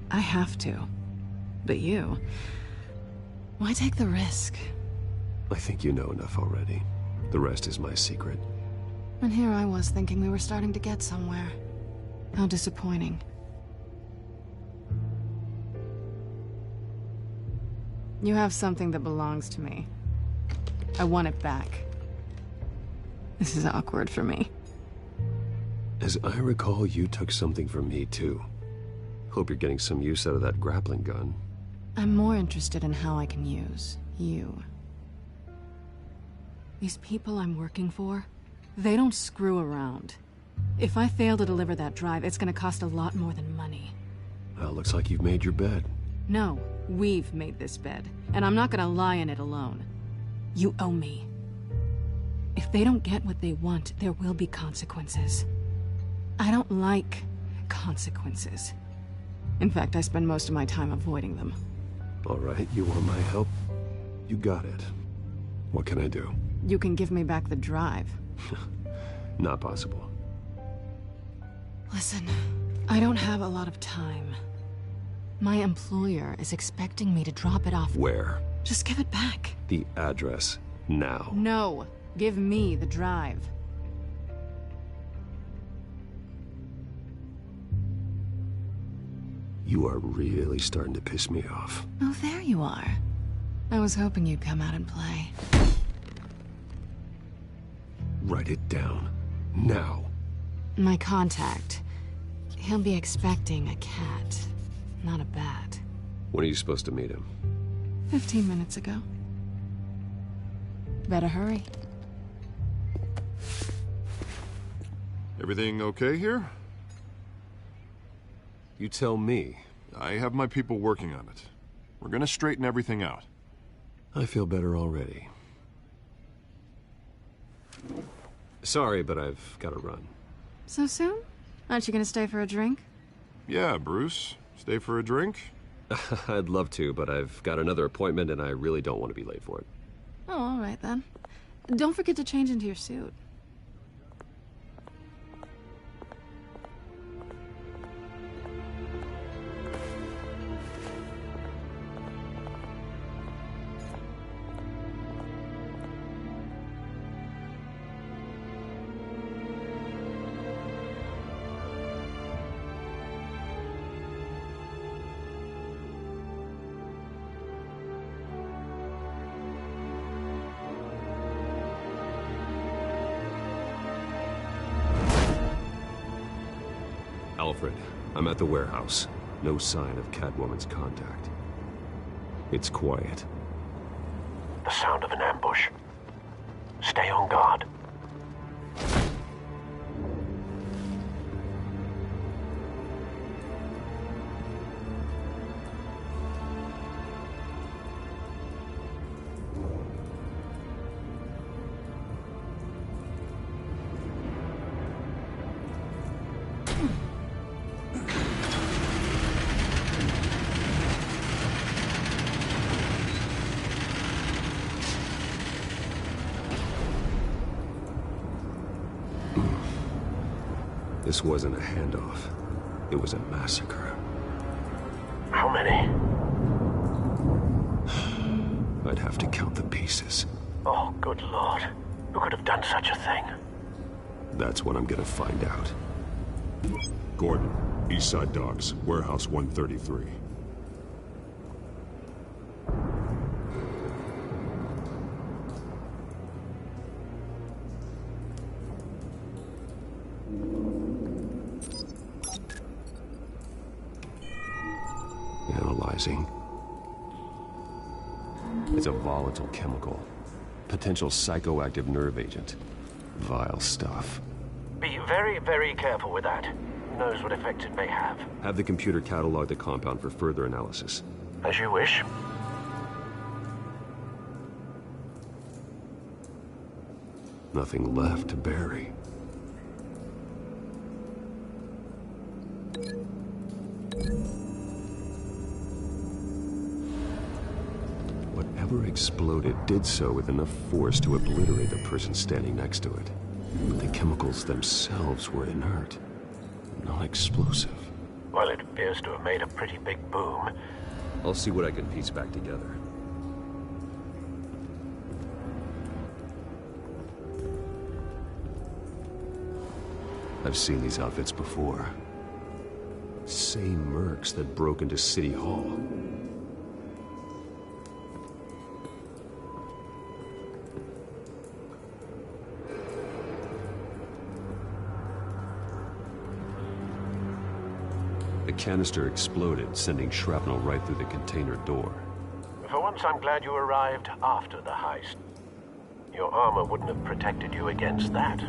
I have to. But you... Why take the risk? I think you know enough already. The rest is my secret. And here I was thinking we were starting to get somewhere. How disappointing. You have something that belongs to me. I want it back. This is awkward for me. As I recall, you took something from me, too. Hope you're getting some use out of that grappling gun. I'm more interested in how I can use you. These people I'm working for, they don't screw around. If I fail to deliver that drive, it's gonna cost a lot more than money. Well, looks like you've made your bed. No, we've made this bed, and I'm not gonna lie in it alone. You owe me. If they don't get what they want, there will be consequences. I don't like consequences. In fact, I spend most of my time avoiding them. All right, you want my help? You got it. What can I do? You can give me back the drive. Not possible. Listen, I don't have a lot of time. My employer is expecting me to drop it off. Where? Just give it back. The address, now. No, give me the drive. You are really starting to piss me off. Oh, there you are. I was hoping you'd come out and play. Write it down. Now. My contact. He'll be expecting a cat, not a bat. When are you supposed to meet him? 15 minutes ago. Better hurry. Everything okay here? You tell me. I have my people working on it. We're gonna straighten everything out. I feel better already. Sorry, but I've got to run. So soon? Aren't you gonna stay for a drink? Yeah, Bruce. Stay for a drink? I'd love to, but I've got another appointment and I really don't want to be late for it. Oh, all right then. Don't forget to change into your suit. Alfred, I'm at the warehouse. No sign of Catwoman's contact. It's quiet. The sound of an ambush. Stay on guard. This wasn't a handoff. It was a massacre. How many? I'd have to count the pieces. Oh, good Lord. Who could have done such a thing? That's what I'm gonna find out. Gordon, East Side Docks, Warehouse 133. Analyzing. It's a volatile chemical. Potential psychoactive nerve agent. Vile stuff. Be very, very careful with that. Who knows what effect it may have. Have the computer catalog the compound for further analysis. As you wish. Nothing left to bury. Whatever exploded did so with enough force to obliterate the person standing next to it. But the chemicals themselves were inert, not explosive. Well, it appears to have made a pretty big boom. I'll see what I can piece back together. I've seen these outfits before. Same mercs that broke into City Hall. The canister exploded, sending shrapnel right through the container door. For once, I'm glad you arrived after the heist. Your armor wouldn't have protected you against that.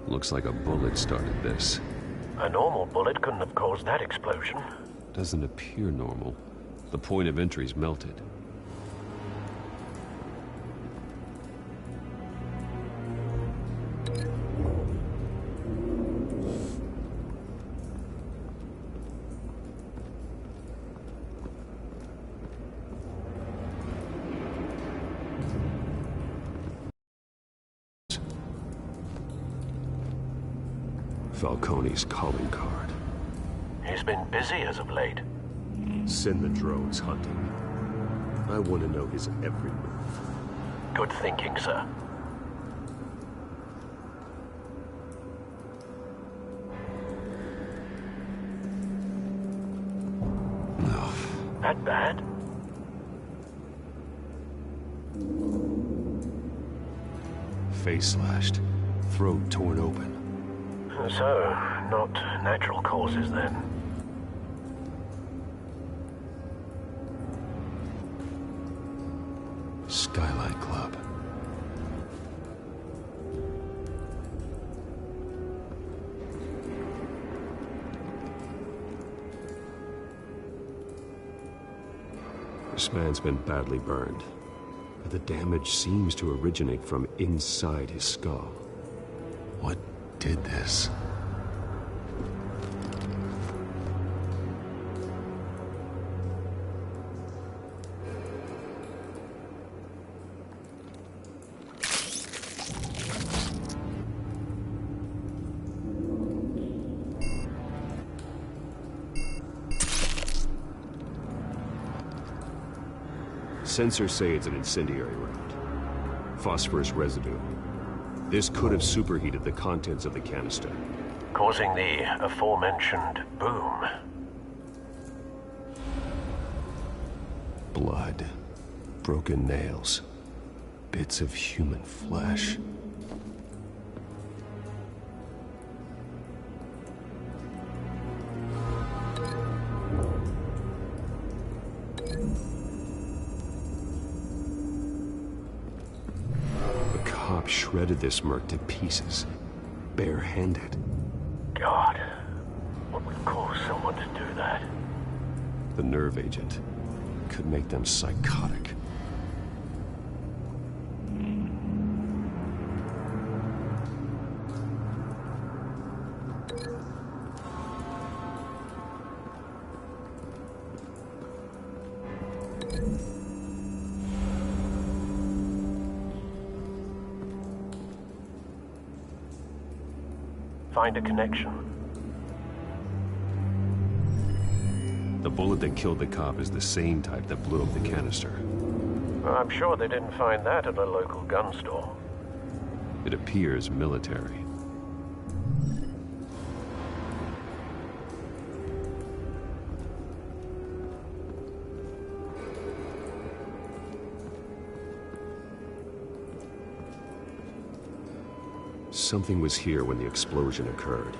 Looks like a bullet started this. A normal bullet couldn't have caused that explosion. Doesn't appear normal. The point of entry's melted. Falcone's calling card. He's been busy as of late. Send the drones hunting. I want to know his every move. Good thinking, sir. No. That bad? Face slashed. Throat torn open. So, not natural causes then. Skylight Club. This man's been badly burned, but the damage seems to originate from inside his skull. What did this? Sensors say it's an incendiary round. Phosphorus residue. This could have superheated the contents of the canister, causing the aforementioned boom. Blood. Broken nails. Bits of human flesh. Shredded this merc to pieces, bare-handed. God, what would cause someone to do that? The nerve agent could make them psychotic. Find a connection. The bullet that killed the cop is the same type that blew up the canister. I'm sure they didn't find that at a local gun store. It appears military. Something was here when the explosion occurred.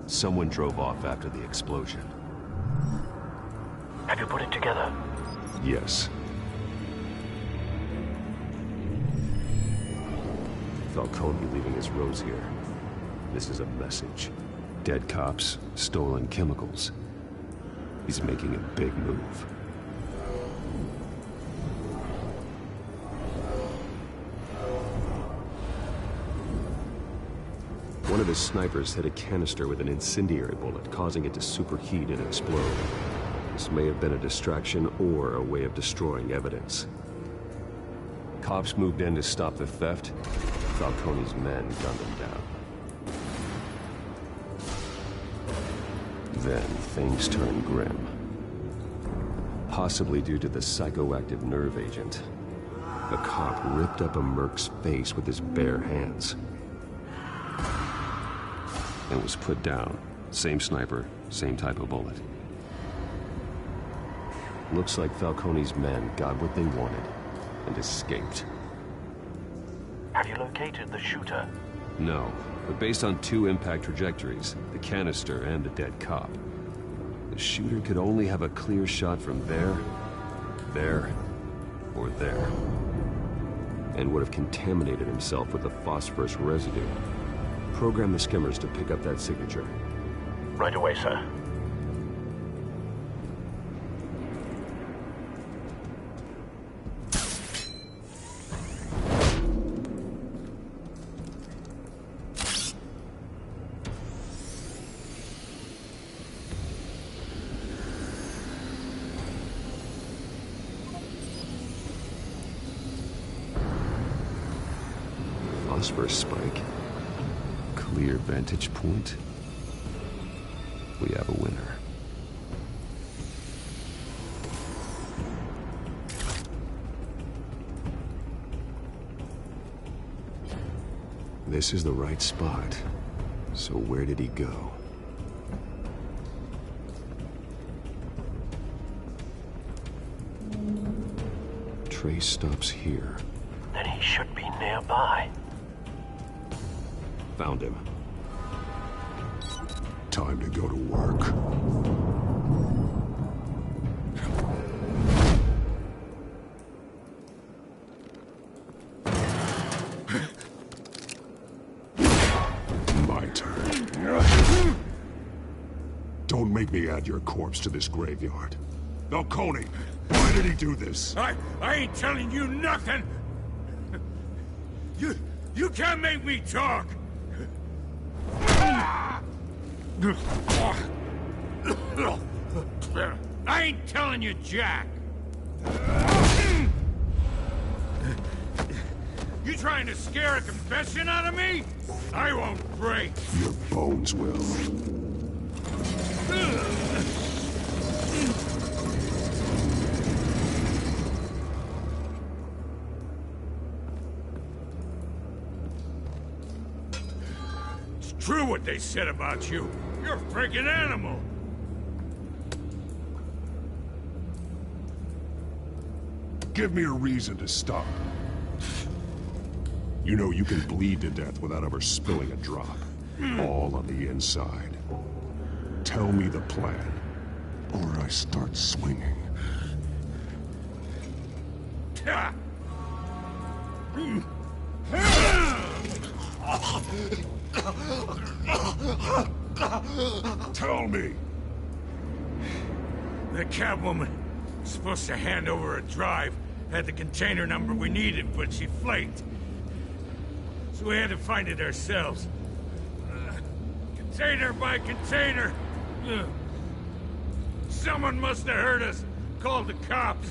Someone drove off after the explosion. Have you put it together? Yes. Falcone leaving his rose here. This is a message. Dead cops, stolen chemicals. He's making a big move. One of his snipers hit a canister with an incendiary bullet, causing it to superheat and explode. This may have been a distraction or a way of destroying evidence. Cops moved in to stop the theft. Falcone's men gunned them down. Then things turned grim. Possibly due to the psychoactive nerve agent. A cop ripped up a merc's face with his bare hands. And was put down. Same sniper, same type of bullet. Looks like Falcone's men got what they wanted and escaped. Have you located the shooter? No, but based on two impact trajectories, the canister and the dead cop, the shooter could only have a clear shot from there, or there, and would have contaminated himself with the phosphorus residue. Program the skimmers to pick up that signature. Right away, sir. phosphorus spike. Clear vantage point. We have a winner. This is the right spot. So where did he go? Trace stops here. Then he should be nearby. Found him. Time to go to work. My turn. Don't make me add your corpse to this graveyard. Falcone, why did he do this? I ain't telling you nothing! You can't make me talk! I ain't telling you jack! You trying to scare a confession out of me? I won't break! Your bones will. It's true what they said about you. You're a freaking animal! Give me a reason to stop. You know you can bleed to death without ever spilling a drop. All on the inside. Tell me the plan, or I start swinging. Tell me! The Catwoman was supposed to hand over a drive, had the container number we needed, but she flaked. So we had to find it ourselves. Container by container. Someone must have heard us, called the cops.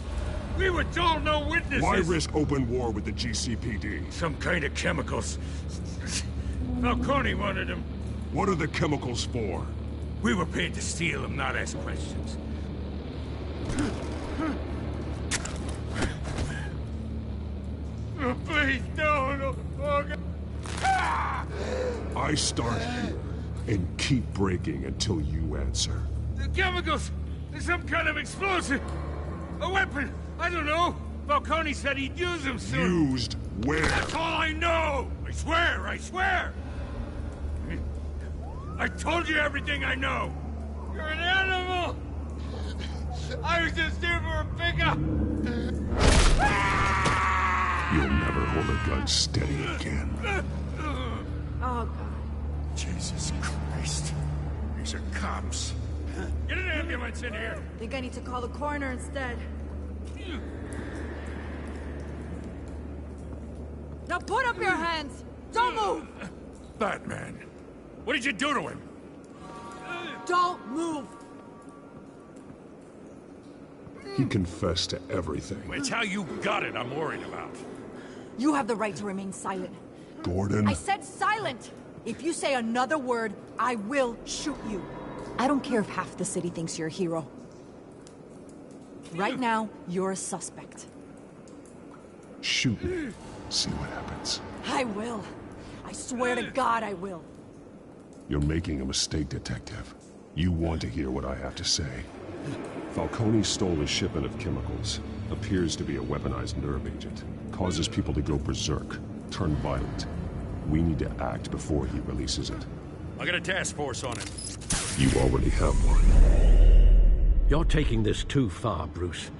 We were told no witnesses. Why risk open war with the GCPD? Some kind of chemicals. Falcone wanted them. What are the chemicals for? We were paid to steal them, not ask questions. Oh, please don't. Oh, God. I start here and keep breaking until you answer. The chemicals! There's some kind of explosive! A weapon! I don't know! Falcone said he'd use them soon! Used where? That's all I know! I swear! I swear! I told you everything I know! You're an animal! I was just here for a pickup! You'll never hold a gun steady again. Oh, God. Jesus Christ. These are cops. Get an ambulance in here! Think I need to call the coroner instead. Now put up your hands! Don't move! Batman, what did you do to him? Don't move! He confessed to everything. It's how you got it I'm worried about. You have the right to remain silent. Gordon? I said silent! If you say another word, I will shoot you. I don't care if half the city thinks you're a hero. Right now, you're a suspect. Shoot me. See what happens. I will. I swear to God I will. You're making a mistake, Detective. You want to hear what I have to say. Falcone stole a shipment of chemicals. Appears to be a weaponized nerve agent. Causes people to go berserk. Turn violent. We need to act before he releases it. I got a task force on it. You already have one. You're taking this too far, Bruce.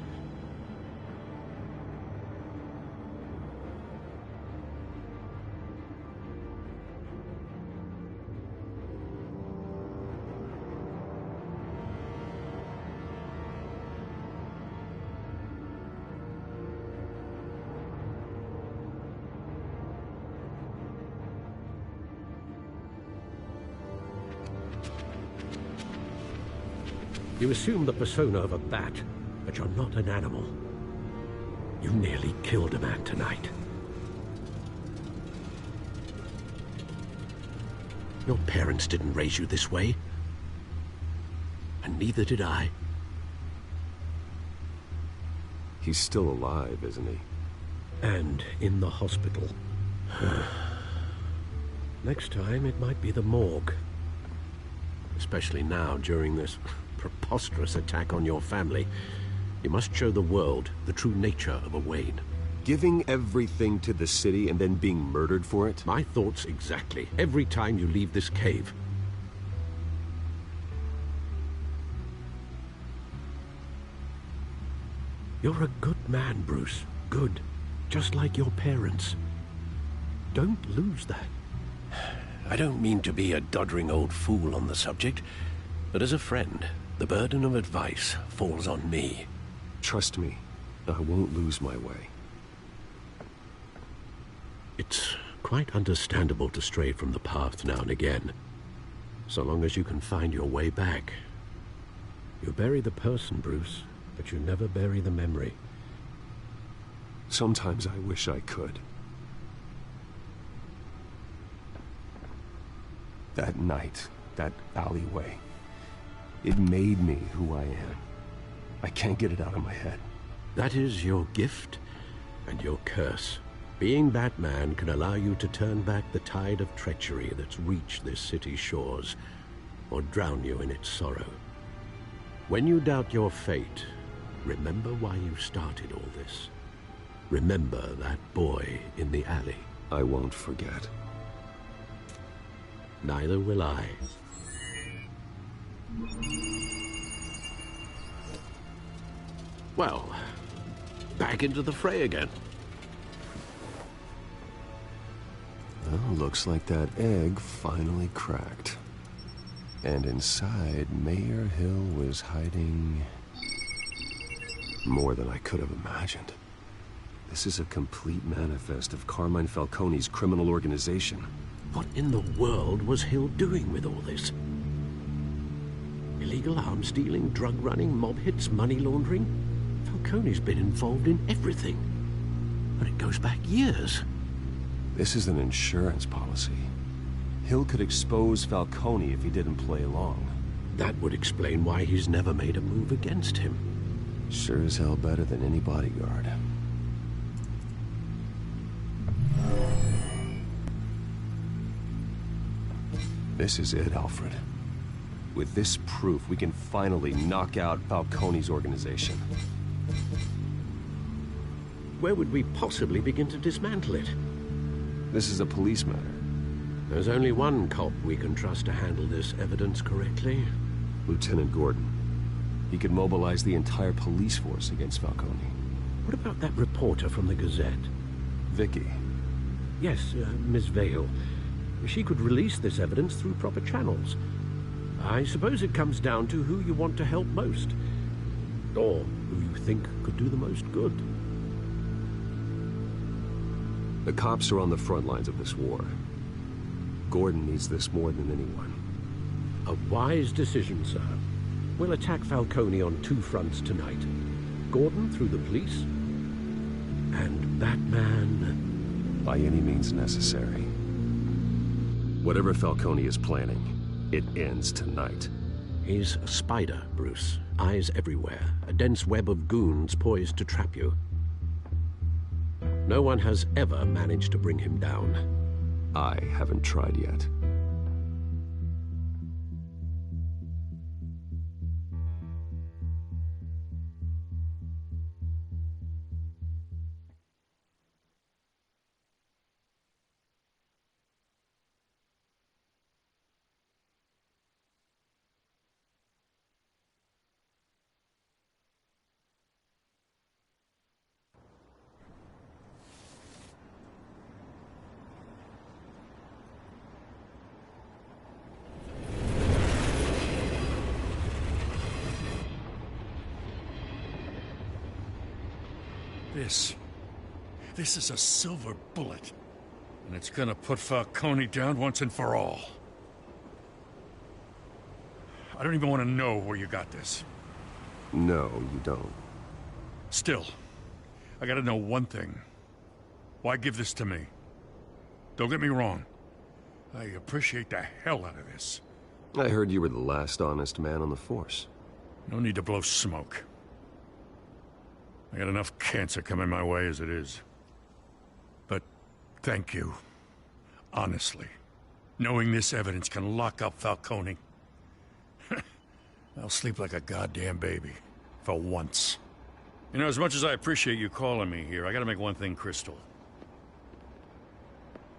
You assume the persona of a bat, but you're not an animal. You nearly killed a man tonight. Your parents didn't raise you this way. And neither did I. He's still alive, isn't he? And in the hospital. Next time, it might be the morgue. Especially now, during this preposterous attack on your family. You must show the world the true nature of a Wayne. Giving everything to the city and then being murdered for it? My thoughts exactly. Every time you leave this cave. You're a good man, Bruce. Good. Just like your parents. Don't lose that. I don't mean to be a doddering old fool on the subject, but as a friend, the burden of advice falls on me. Trust me, I won't lose my way. It's quite understandable to stray from the path now and again, so long as you can find your way back. You bury the person, Bruce, but you never bury the memory. Sometimes I wish I could. That night, that alleyway, it made me who I am. I can't get it out of my head. That is your gift and your curse. Being Batman can allow you to turn back the tide of treachery that's reached this city's shores, or drown you in its sorrow. When you doubt your fate, remember why you started all this. Remember that boy in the alley. I won't forget. Neither will I. Well, back into the fray again. Well, looks like that egg finally cracked. And inside, Mayor Hill was hiding more than I could have imagined. This is a complete manifest of Carmine Falcone's criminal organization. What in the world was Hill doing with all this? Illegal arms dealing, drug running, mob hits, money laundering? Falcone's been involved in everything. But it goes back years. This is an insurance policy. Hill could expose Falcone if he didn't play along. That would explain why he's never made a move against him. Sure as hell better than any bodyguard. This is it, Alfred. With this proof, we can finally knock out Falcone's organization. Where would we possibly begin to dismantle it? This is a police matter. There's only one cop we can trust to handle this evidence correctly. Lieutenant Gordon. He could mobilize the entire police force against Falcone. What about that reporter from the Gazette? Vicky. Yes, Miss Vale. She could release this evidence through proper channels. I suppose it comes down to who you want to help most. Or who you think could do the most good. The cops are on the front lines of this war. Gordon needs this more than anyone. A wise decision, sir. We'll attack Falcone on two fronts tonight. Gordon through the police, and Batman... by any means necessary. Whatever Falcone is planning, it ends tonight. He's a spider, Bruce. Eyes everywhere. A dense web of goons poised to trap you. No one has ever managed to bring him down. I haven't tried yet. This is a silver bullet. And it's gonna put Falcone down once and for all. I don't even want to know where you got this. No, you don't. Still, I gotta know one thing. Why give this to me? Don't get me wrong. I appreciate the hell out of this. I heard you were the last honest man on the force. No need to blow smoke. I got enough cancer coming my way as it is. But thank you. Honestly. Knowing this evidence can lock up Falcone. I'll sleep like a goddamn baby. For once. You know, as much as I appreciate you calling me here, I gotta make one thing crystal.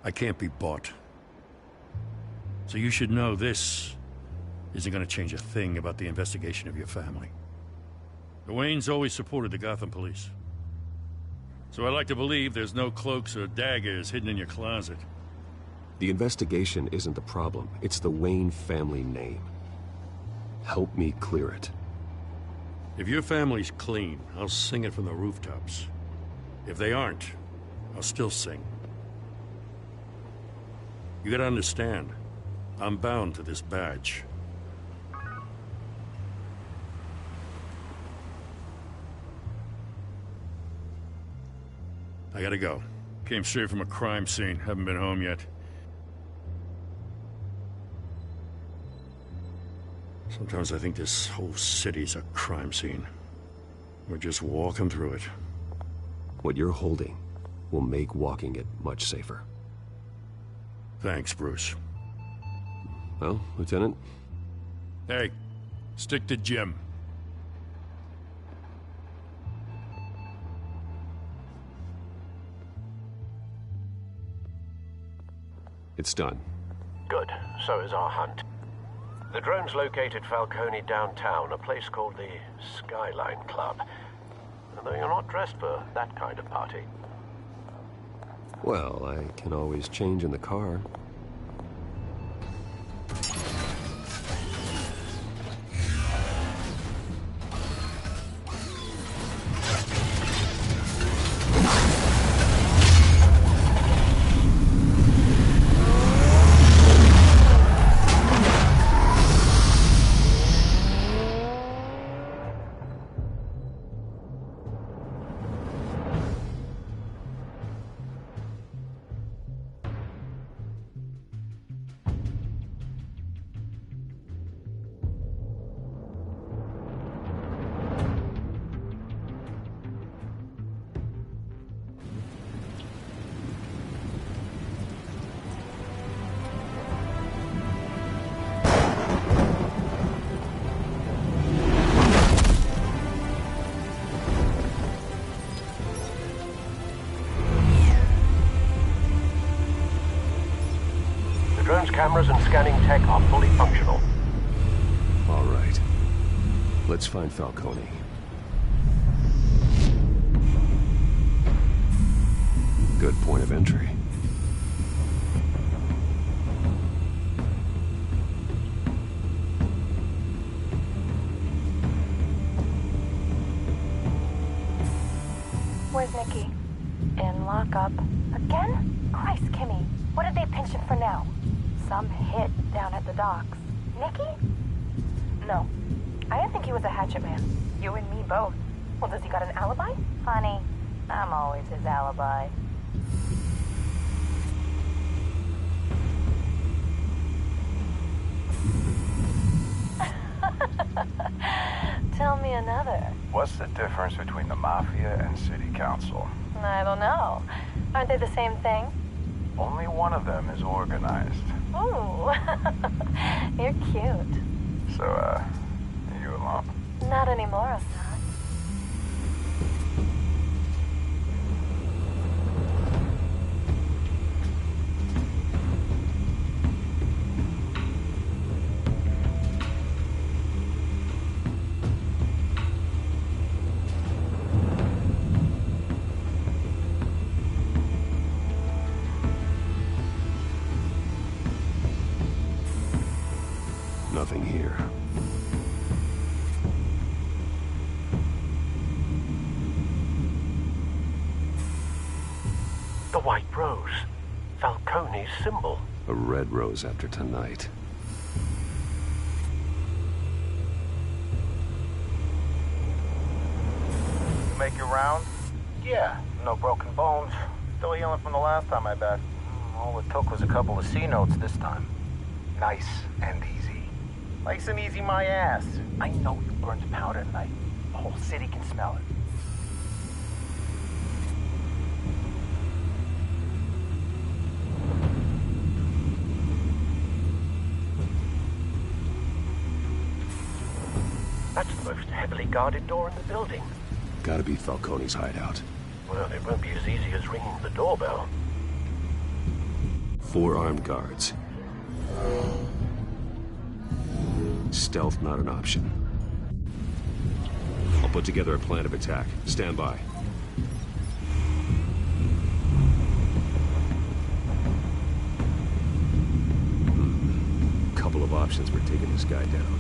I can't be bought. So you should know this isn't gonna change a thing about the investigation of your family. The Waynes always supported the Gotham police. So I like to believe there's no cloaks or daggers hidden in your closet. The investigation isn't the problem. It's the Wayne family name. Help me clear it. If your family's clean, I'll sing it from the rooftops. If they aren't, I'll still sing. You gotta understand, I'm bound to this badge. I gotta go. Came straight from a crime scene. Haven't been home yet. Sometimes I think this whole city's a crime scene. We're just walking through it. What you're holding will make walking it much safer. Thanks, Bruce. Well, Lieutenant? Hey, stick to Jim. It's done. Good. So is our hunt. The drone's located Falcone downtown, a place called the Skyline Club. Although you're not dressed for that kind of party. Well, I can always change in the car. Cameras and scanning tech are fully functional. All right. Let's find Falcone. Good point of entry. Where's Nikki? In lockup. Again? Christ, Kimmy. What did they pinch him for now? Some hit down at the docks. Nikki? No. I didn't think he was a hatchet man. You and me both. Well, does he got an alibi? Honey, I'm always his alibi. Tell me another. What's the difference between the Mafia and City Council? I don't know. Aren't they the same thing? Only one of them is organized. Ooh, you're cute. So, are you alone? Not anymore, I'm not. Nothing here. The White Rose. Falcone's symbol. A red rose after tonight. You make your round? Yeah, no broken bones. Still healing from the last time, I bet. All it took was a couple of C notes this time. Nice and easy. Nice and easy my ass. I know you burned powder tonight. The whole city can smell it. That's the most heavily guarded door in the building. Gotta be Falcone's hideout. Well, it won't be as easy as ringing the doorbell. 4 armed guards. Stealth not an option. I'll put together a plan of attack. Stand by. Couple of options for taking this guy down.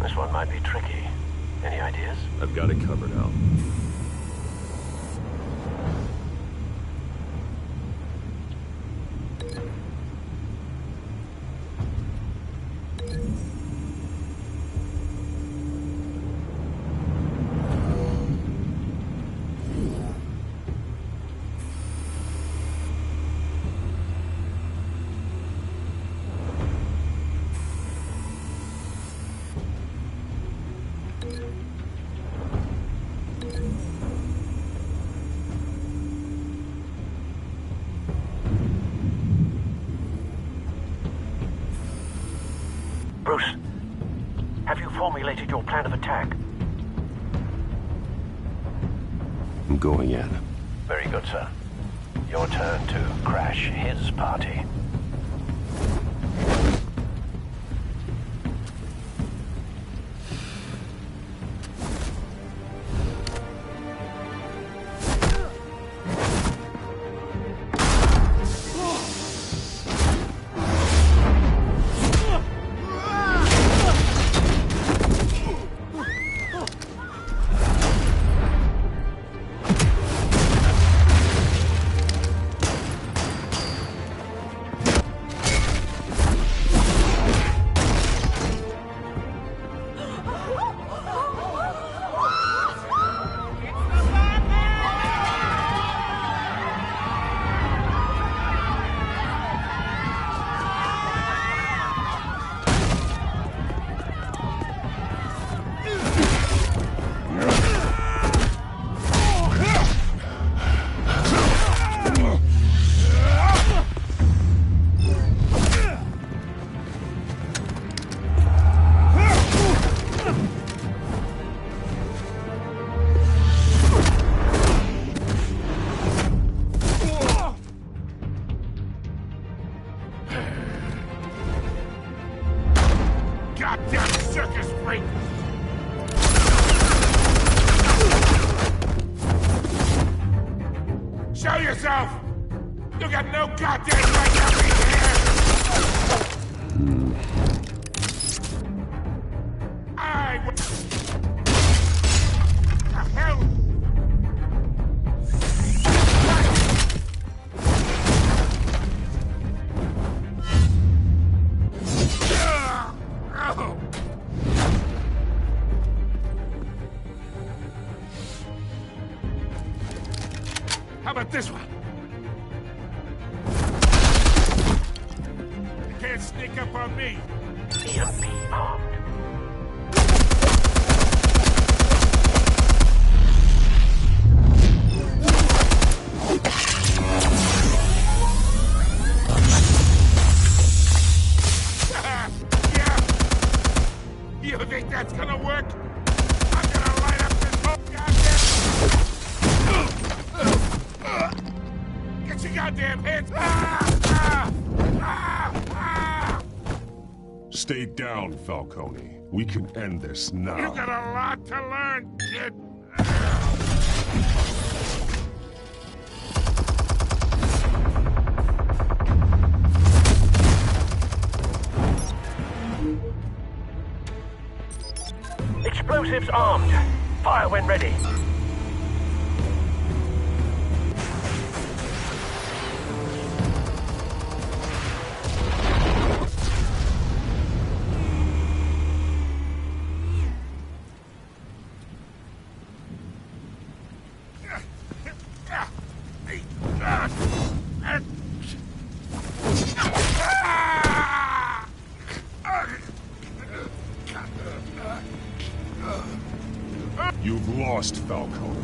This one might be tricky. Any ideas? I've got it covered, Al. Bruce, have you formulated your plan of attack? I'm going in. Very good, sir. Your turn to crash his party. Goddamn circus freak! Show yourself! You got no goddamn right to be here! The hell? about this one? You can't sneak up on me. EMP armed. You think that's gonna work? I'm gonna light up this whole goddamn... Get your goddamn hands... Stay down, Falcone. We can end this now. You got a lot to learn, kid. Explosives armed. Fire when ready. You've lost, Falcone.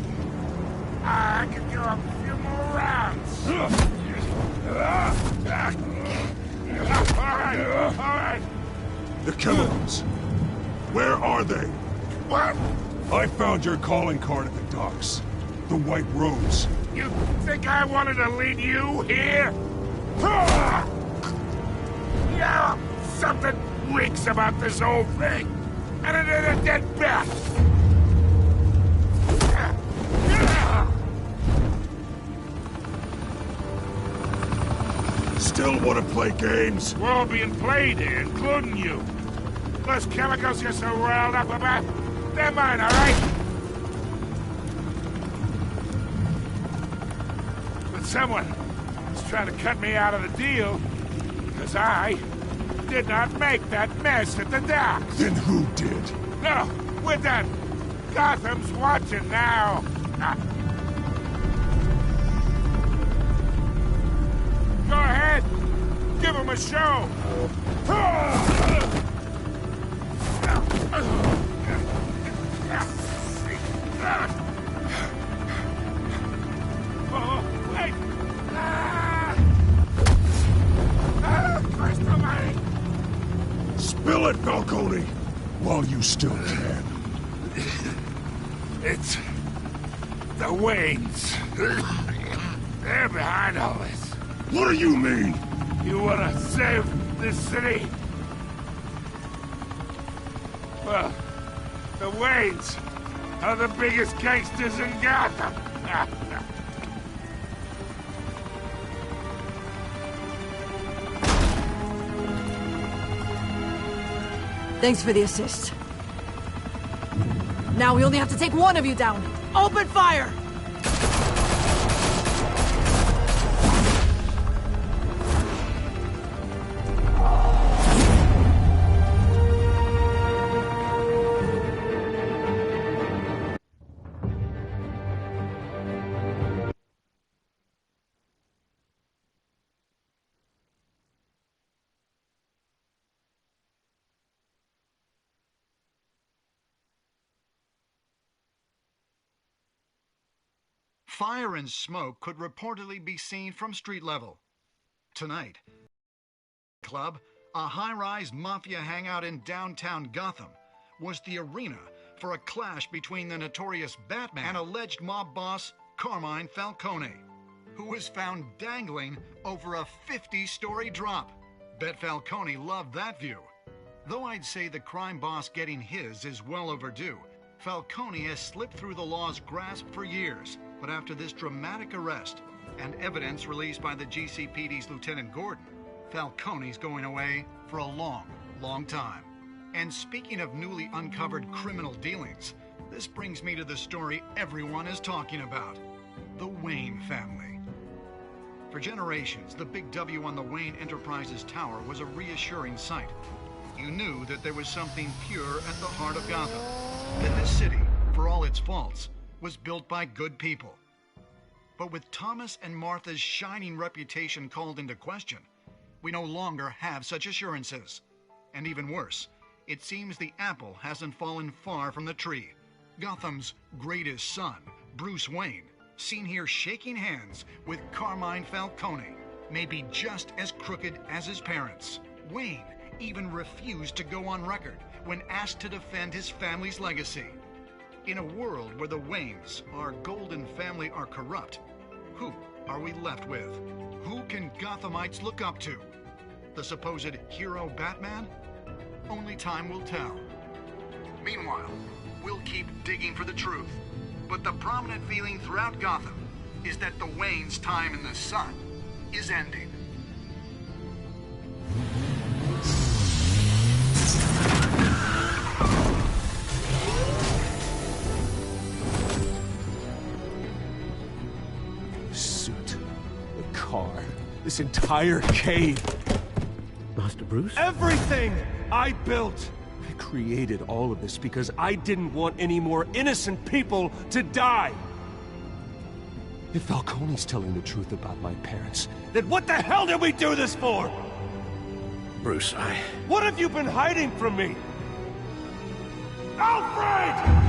I can do a few more rounds. All right. The chemicals. Where are they? What? I found your calling card at the docks. The White Rose. You think I wanted to lead you here? Yeah, something reeks about this whole thing. And it ain't a dead bat. Still want to play games? We're all being played here, including you. Those chemicals you're so riled up about, they're mine, all right? But someone is trying to cut me out of the deal, because I did not make that mess at the docks. Then who did? No, we're done. Gotham's watching now. Go ahead. Give him a show. Oh, wait. Christ almighty. Spill it, Falcone, while you still can. It's the Waynes. They're behind all this. What do you mean? You wanna save this city? Well, the Waynes are the biggest gangsters in Gotham. Thanks for the assist. Now we only have to take one of you down. Open fire! Fire and smoke could reportedly be seen from street level. Tonight, club, a high-rise mafia hangout in downtown Gotham, was the arena for a clash between the notorious Batman and alleged mob boss Carmine Falcone, who was found dangling over a 50-story drop. Bet Falcone loved that view. Though I'd say the crime boss getting his is well overdue, Falcone has slipped through the law's grasp for years. But after this dramatic arrest and evidence released by the GCPD's Lieutenant Gordon, Falcone's going away for a long, long time. And speaking of newly uncovered criminal dealings, this brings me to the story everyone is talking about: the Wayne family. For generations, the big W on the Wayne Enterprises Tower was a reassuring sight. You knew that there was something pure at the heart of Gotham, that this city, for all its faults, was built by good people. But with Thomas and Martha's shining reputation called into question, we no longer have such assurances. And even worse, it seems the apple hasn't fallen far from the tree. Gotham's greatest son, Bruce Wayne, seen here shaking hands with Carmine Falcone, may be just as crooked as his parents. Wayne even refused to go on record when asked to defend his family's legacy. In a world where the Waynes, our golden family, are corrupt, who are we left with? Who can Gothamites look up to? The supposed hero Batman? Only time will tell. Meanwhile, we'll keep digging for the truth. But the prominent feeling throughout Gotham is that the Waynes' time in the sun is ending. The suit, the car, this entire cave. Master Bruce? Everything I built! I created all of this because I didn't want any more innocent people to die! If Falcone's telling the truth about my parents, then what the hell did we do this for? Bruce, What have you been hiding from me? Alfred!